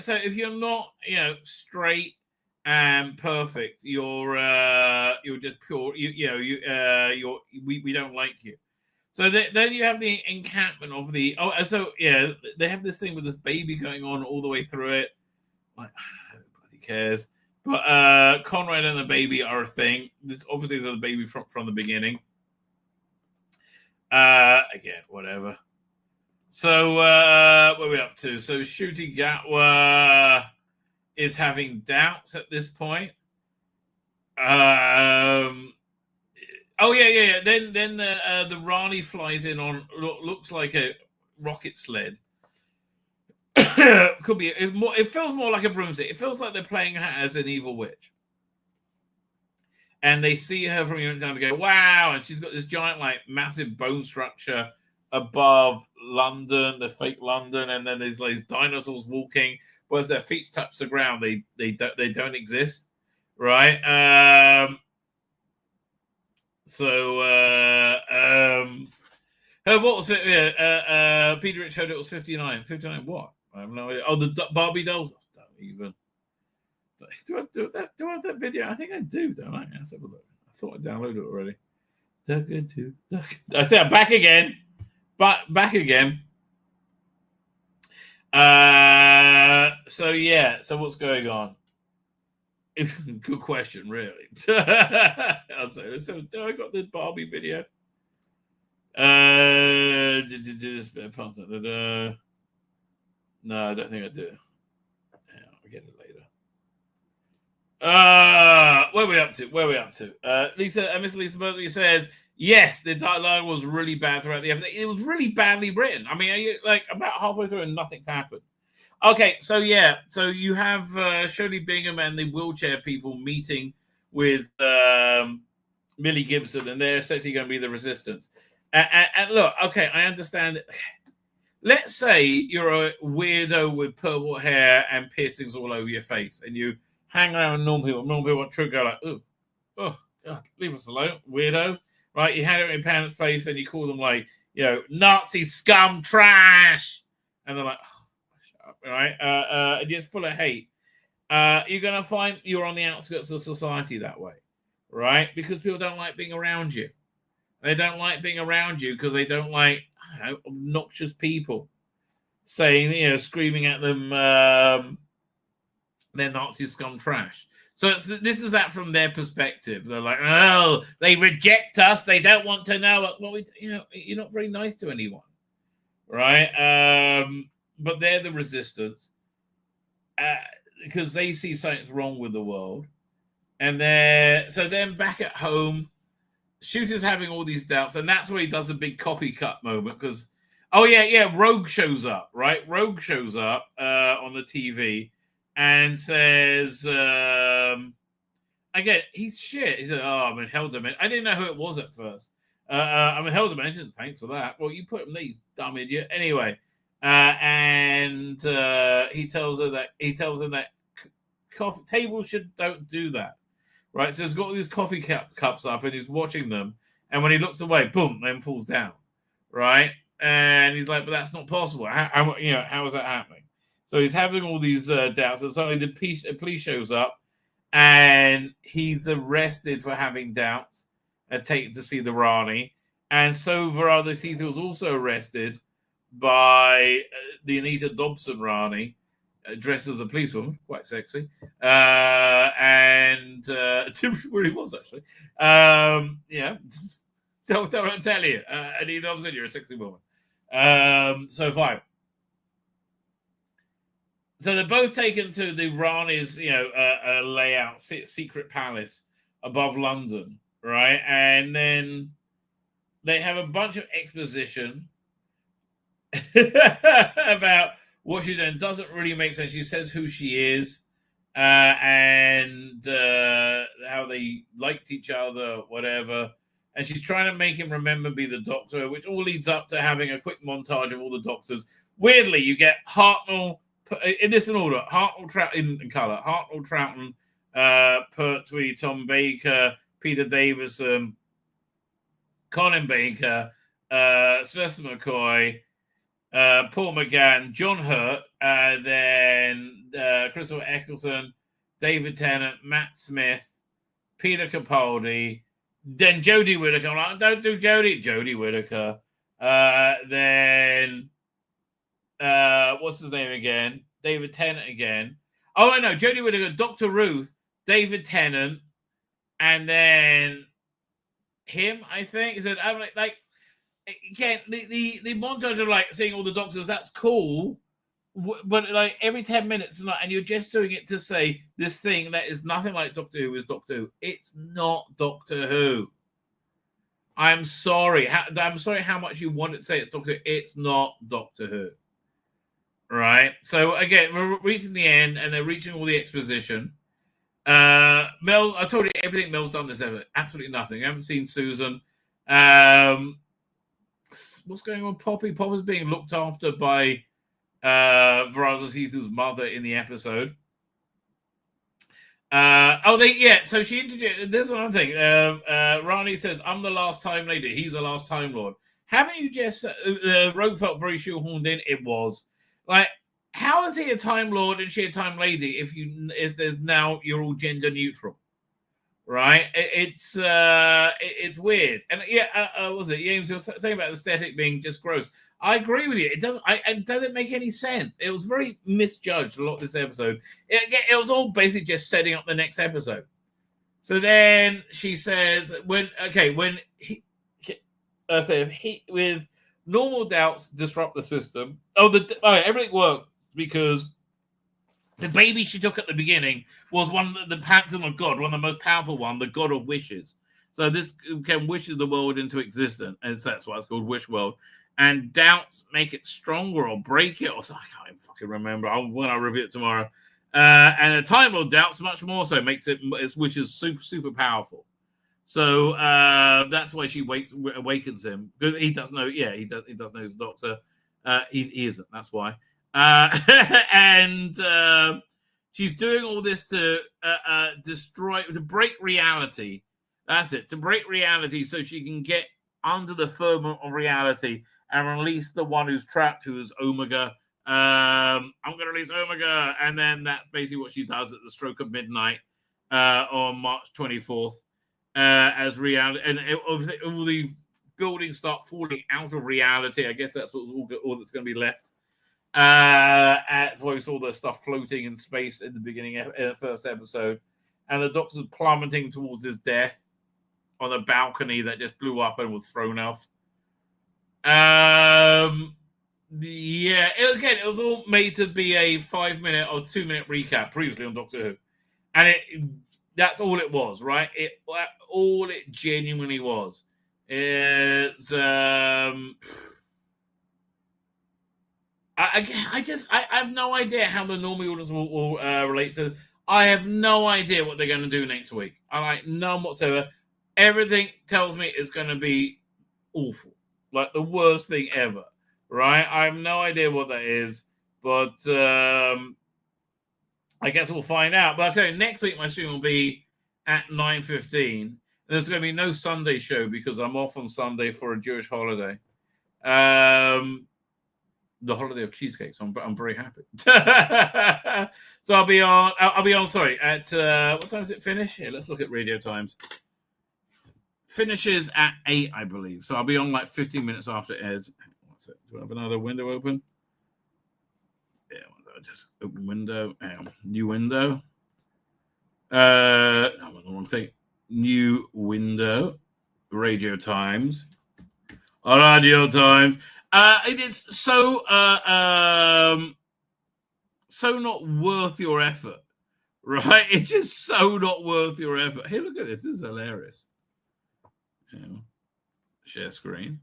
[SPEAKER 6] so if you're not straight and perfect, you're just pure. We don't like you. So then you have the encampment of the they have this thing with this baby going on all the way through it. Like, nobody cares. But Conrad and the baby are a thing. This obviously is the baby from the beginning. Again, whatever. So what are we up to? So Ncuti Gatwa is having doubts at this point. Oh yeah. Then the Rani flies in on looks like a rocket sled. Could be. It feels more like a broomstick. It feels like they're playing her as an evil witch. And they see her from here down to go, wow! And she's got this giant, like, massive bone structure above London, the fake London, and then there's these dinosaurs walking. But as their feet touch the ground, they don't exist, right? So What was it? Yeah, Peter Rich heard it was 59. 59 what? I have no idea. Oh, the Barbie dolls. I don't even. Do I have that video? I think I do, don't I? Let's have a look. I thought I downloaded it already. I think I'm back again. Back again. So yeah. So what's going on? Good question, really. I'll say. So do I got the Barbie video? No, I don't think I do. Yeah, I'll get it later. Where are we up to? Miss Lisa Berkeley says, yes, the dialogue was really bad throughout the episode. It was really badly written. I mean, like about halfway through and nothing's happened. Okay, so yeah, so you have Shirley Bingham and the wheelchair people meeting with Millie Gibson, and they're essentially going to be the resistance. And look, okay, I understand that. Let's say you're a weirdo with purple hair and piercings all over your face, and you hang around with normal people. Normal people want to go like, oh, God, leave us alone, weirdos. Right? You hang out in your parents' place, and you call them like, Nazi scum trash. And they're like, oh, shut up, right? And you're full of hate. You're going to find you're on the outskirts of society that way, right? Because people don't like being around you. They don't like being around you because they don't like obnoxious people saying, screaming at them, they're Nazi scum trash. So this is that from their perspective. They're like, oh, they reject us. They don't want to know what we, you're not very nice to anyone, right? But they're the resistance because they see something's wrong with the world, and then back at home. Shooter's having all these doubts, and that's where he does a big copycat moment because, Rogue shows up, right? Rogue shows up on the TV and says, again, he's shit. He said, I'm in Hell Dimension. I didn't know who it was at first. I'm in Hell Dimension. Thanks for that. Well, you put him there, you dumb idiot. Anyway, and he tells her that coffee tables don't do that. Right, so he's got all these coffee cups up and he's watching them. And when he looks away, boom, then falls down. Right? And he's like, but that's not possible. How is that happening? So he's having all these doubts. And suddenly the police shows up and he's arrested for having doubts and taken to see the Rani. And so Verada Sita was also arrested by the Anita Dobson Rani. Dressed as a policewoman, quite sexy, and it really was actually. Don't tell you. Anita Dobson, you're a sexy woman. So fine. So they're both taken to the Rani's, layout, secret palace above London, right? And then they have a bunch of exposition about what she then doesn't really make sense. She says who she is and how they liked each other, whatever. And she's trying to make him remember be the Doctor, which all leads up to having a quick montage of all the Doctors. Weirdly, you get Hartnell, in this order, Hartnell in colour, Hartnell, Troughton, Pertwee, Tom Baker, Peter Davison, Colin Baker, Sylvester McCoy, Paul McGann, John Hurt, then Christopher Eccleston, David Tennant, Matt Smith, Peter Capaldi, then Jodie Whittaker. I'm like, don't do Jodie Whittaker. Then what's his name again? David Tennant again. Oh, I know, Jodie Whittaker, Dr. Ruth, David Tennant, and then him, I think. Is it? I'm like again, the montage of like seeing all the Doctors, that's cool, but like every 10 minutes and you're just doing it to say this thing that is nothing like Doctor Who is Doctor Who. It's not Doctor Who. I'm sorry how much you want to say it's Doctor Who. It's not Doctor Who. Right? So again, we're reaching the end and they're reaching all the exposition. Mel, I told you everything Mel's done this ever. Absolutely nothing. I haven't seen Susan. What's going on, Poppy? Poppy's being looked after by Verada Sita's mother in the episode. So she introduced. There's another thing. Rani says, "I'm the last Time Lady. He's the last Time Lord." Haven't you just the rogue felt very shoehorned in? It was like, how is he a Time Lord and she a Time Lady if there's now you're all gender neutral, right? It's weird. And was it James was saying about the aesthetic being just gross? I agree with you. It doesn't make any sense. It was very misjudged a lot of this episode. It was all basically just setting up the next episode. So then she says, when he with normal doubts disrupt the system. Everything worked because the baby she took at the beginning was one of the pantheon of God, one of the most powerful one, the God of wishes. So this can wishes the world into existence, and that's why it's called Wish World. And doubts make it stronger or break it, or something. I can't fucking remember. When I review it tomorrow. And a Time Lord doubts much more so makes its wishes super powerful. So that's why she awakens him, because he does know. Yeah, he does know he's a doctor. He isn't. That's why. And she's doing all this to break reality. That's it, to break reality, so she can get under the firmament of reality and release the one who's trapped, who is Omega. I'm going to release Omega, and then that's basically what she does at the stroke of midnight on March 24th. As reality, and all the buildings start falling out of reality. I guess that's what's all that's going to be left. That's why we saw the stuff floating in space in the beginning in the first episode, and the Doctor's plummeting towards his death on a balcony that just blew up and was thrown off. It was all made to be a 5-minute or 2-minute recap previously on Doctor Who, and that's all it was, right? All it genuinely was. It's I have no idea how the normal audience will relate to. I have no idea what they're going to do next week. None whatsoever. Everything tells me it's going to be awful, like the worst thing ever, right? I have no idea what that is, but I guess we'll find out. But okay, next week my stream will be at 9:15. There's going to be no Sunday show because I'm off on Sunday for a Jewish holiday. The holiday of cheesecake. So I'm very happy. So I'll be on. Sorry, at what time does it finish? Here, let's look at radio times. Finishes at 8, I believe. So I'll be on like 15 minutes after it airs. What's it? Do I have another window open? Yeah, just open window. New window. I'm on the wrong thing. New window. Radio times. Radio times. It is so not worth your effort, right? It's just so not worth your effort. Hey, look at this. This is hilarious. Share screen.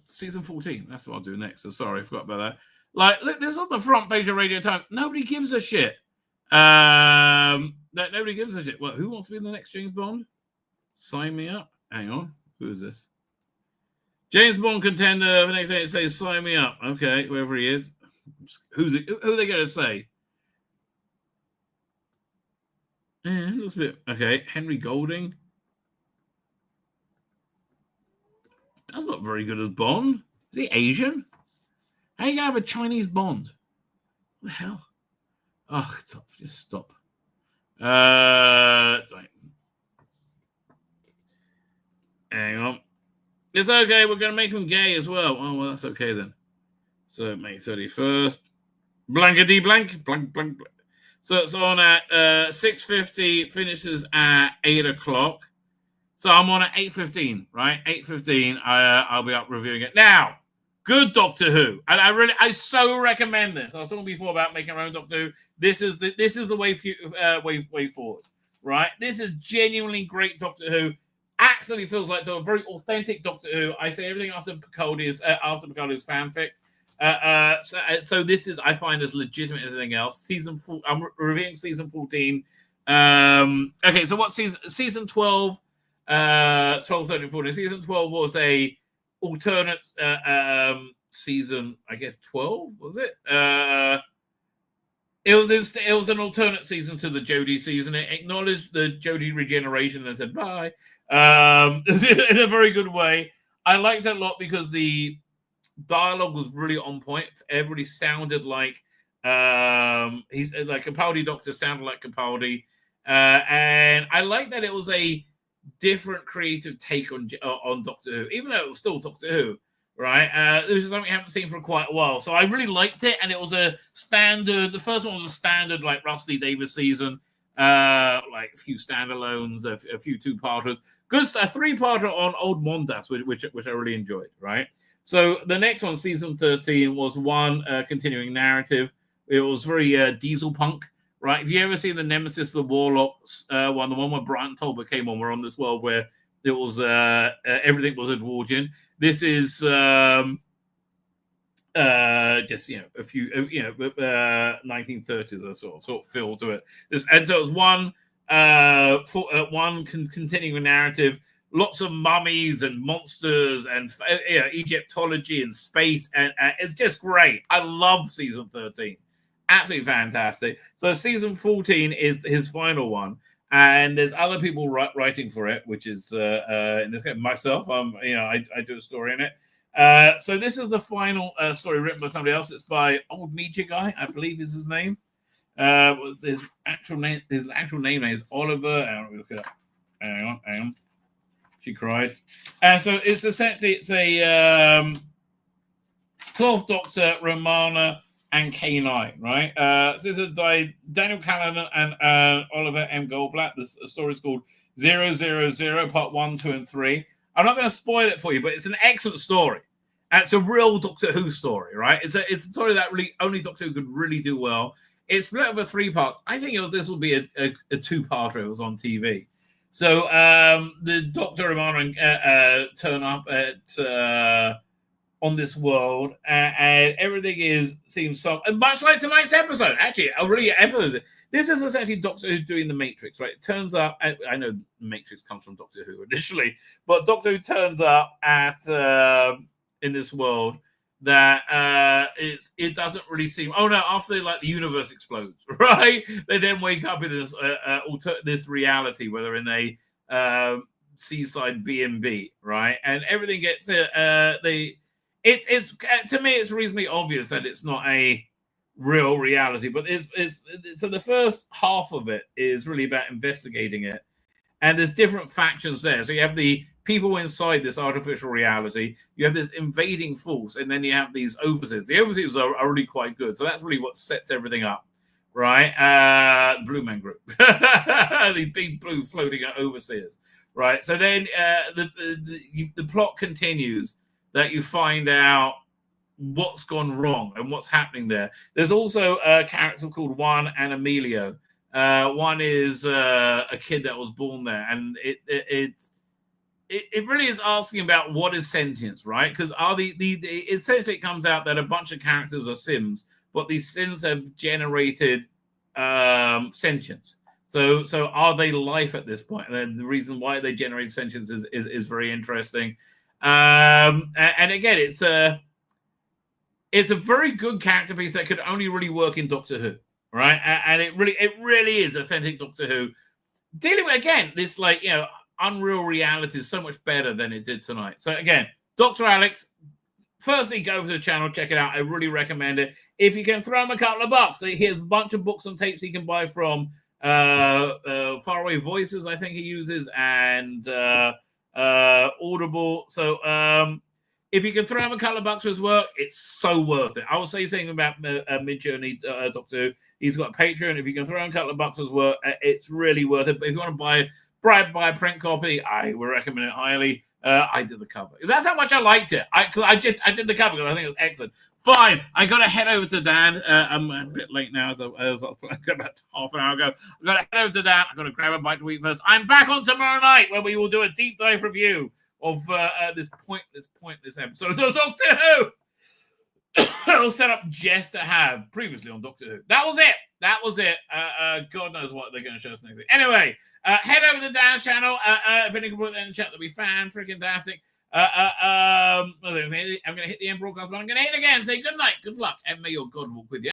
[SPEAKER 6] Season 14. That's what I'll do next. So sorry, I forgot about that. Like, look, this is on the front page of Radio Times. Nobody gives a shit. Nobody gives a shit. Well, who wants to be in the next James Bond? Sign me up. Hang on. Who is this? James Bond contender. The next day it says, sign me up. Okay, whoever he is. Who are they going to say? It looks a bit... Okay, Henry Golding. That's not very good as Bond. Is he Asian? How are you going to have a Chinese Bond? What the hell? Oh, stop. Just stop. Right. Hang on. It's okay. We're going to make him gay as well. Oh, well, that's okay then. So, May 31st. Blankety blank. Blank, blank, blank. So, it's on at 6:50. Finishes at 8 o'clock. So, I'm on at 8:15, right? 8:15. I'll be up reviewing it. Now, good Doctor Who. And I so recommend this. I was talking before about making our own Doctor Who. This is the way forward, right? This is genuinely great Doctor Who. Actually feels like a very authentic Doctor Who. I say everything after Picard is fanfic. So this is, I find, as legitimate as anything else. Season 4, I'm reviewing season 14. Okay, so what season 12, 12, 13, 14. Season 12 was a alternate season, I guess 12, was it? It was an alternate season to the Jodie season. It acknowledged the Jodie regeneration and said bye. in a very good way. I liked it a lot because the dialogue was really on point. Everybody sounded like he's like Capaldi. Doctor sounded like Capaldi, and I like that it was a different creative take on Doctor Who, even though it was still Doctor Who, right? This is something I haven't seen for quite a while, so I really liked it. And it was a standard. The first one was a standard like Rusty Davis season, like a few standalones, a few two-parters. Good, a three-parter on Old Mondas, which I really enjoyed, right? So the next one, season 13, was one continuing narrative. It was very diesel punk, right? If you ever seen the Nemesis, the Warlocks one, the one where Brian Tolbert came on, we're on this world where it was everything was Edwardian. This is just a few 1930s or sort of feel to it. And so it was one continuing narrative. Lots of mummies and monsters and Egyptology and space, and it's just great. I love season 13, absolutely fantastic. So season 14 is his final one, and there's other people writing for it, which is in this case myself. I do a story in it. So this is the final story written by somebody else. It's by Old Media Guy, I believe is his name. His actual name is Oliver. Let me look it up. Hang on. She cried. So it's essentially a 12th Doctor, Romana, and K9, right? So this is by Daniel Callanan and Oliver M. Goldblatt. The story is called 000 Part 1, 2, and 3. I'm not going to spoil it for you, but it's an excellent story. And it's a real Doctor Who story, right? It's a story that really only Doctor Who could really do well. It's split over 3 parts. I think this will be a 2-parter if it was on TV. So the Doctor Romana turn up at on this world, and everything seems so much like tonight's episode. Actually, a really episode. This is essentially Doctor Who doing the Matrix, right? It turns up. I know the Matrix comes from Doctor Who initially, but Doctor Who turns up at in this world that it doesn't really seem. Oh no! After the universe explodes, right? They then wake up in this this reality where they're in a seaside B&B, right? And everything gets it's to me it's reasonably obvious that it's not a real reality, but it's so the first half of it is really about investigating it, and there's different factions there. So you have the people inside this artificial reality, you have this invading force, and then you have these overseers. The overseers are really quite good, so that's really what sets everything up, right? Blue Man Group, these big blue floating overseers, right? So then the plot continues that you find out what's gone wrong and what's happening there. There's also a character called Juan and Emilio. One is a kid that was born there, and it really is asking about what is sentience, right? Because essentially it comes out that a bunch of characters are Sims, but these Sims have generated sentience. So are they life at this point? And the reason why they generate sentience is very interesting. And again, it's a very good character piece that could only really work in Doctor Who, right? And it really is authentic Doctor Who, dealing with again this unreal reality is so much better than it did tonight. So again, Dr. Alex, firstly, go over to the channel, check it out. I really recommend it. If you can throw him a couple of bucks, here's a bunch of books and tapes you can buy from Faraway Voices, I think he uses, and Audible. So if you can throw him a couple of bucks for his work, it's so worth it. I will say something about Mid-Journey Doctor Who. He's got a Patreon. If you can throw him a couple of bucks for his work, it's really worth it. But if you want to buy a print copy, I would recommend it highly. I did the cover. That's how much I liked it. I did the cover because I think it was excellent. Fine, I got to head over to Dan. I'm a bit late now, as I was about half an hour ago. I got to head over to Dan. I got to grab a bite to eat first. I'm back on tomorrow night where we will do a deep dive review of this pointless episode of Doctor Who. It was set up just to have previously on Doctor Who. That was it. God knows what they're going to show us next week. Anyway, head over to Dan's channel. If anyone can put that in the chat, that'd be fan-freaking-tastic. I'm going to hit the end broadcast button. I'm going to hit it again. Say good night, good luck, and may your God walk with you.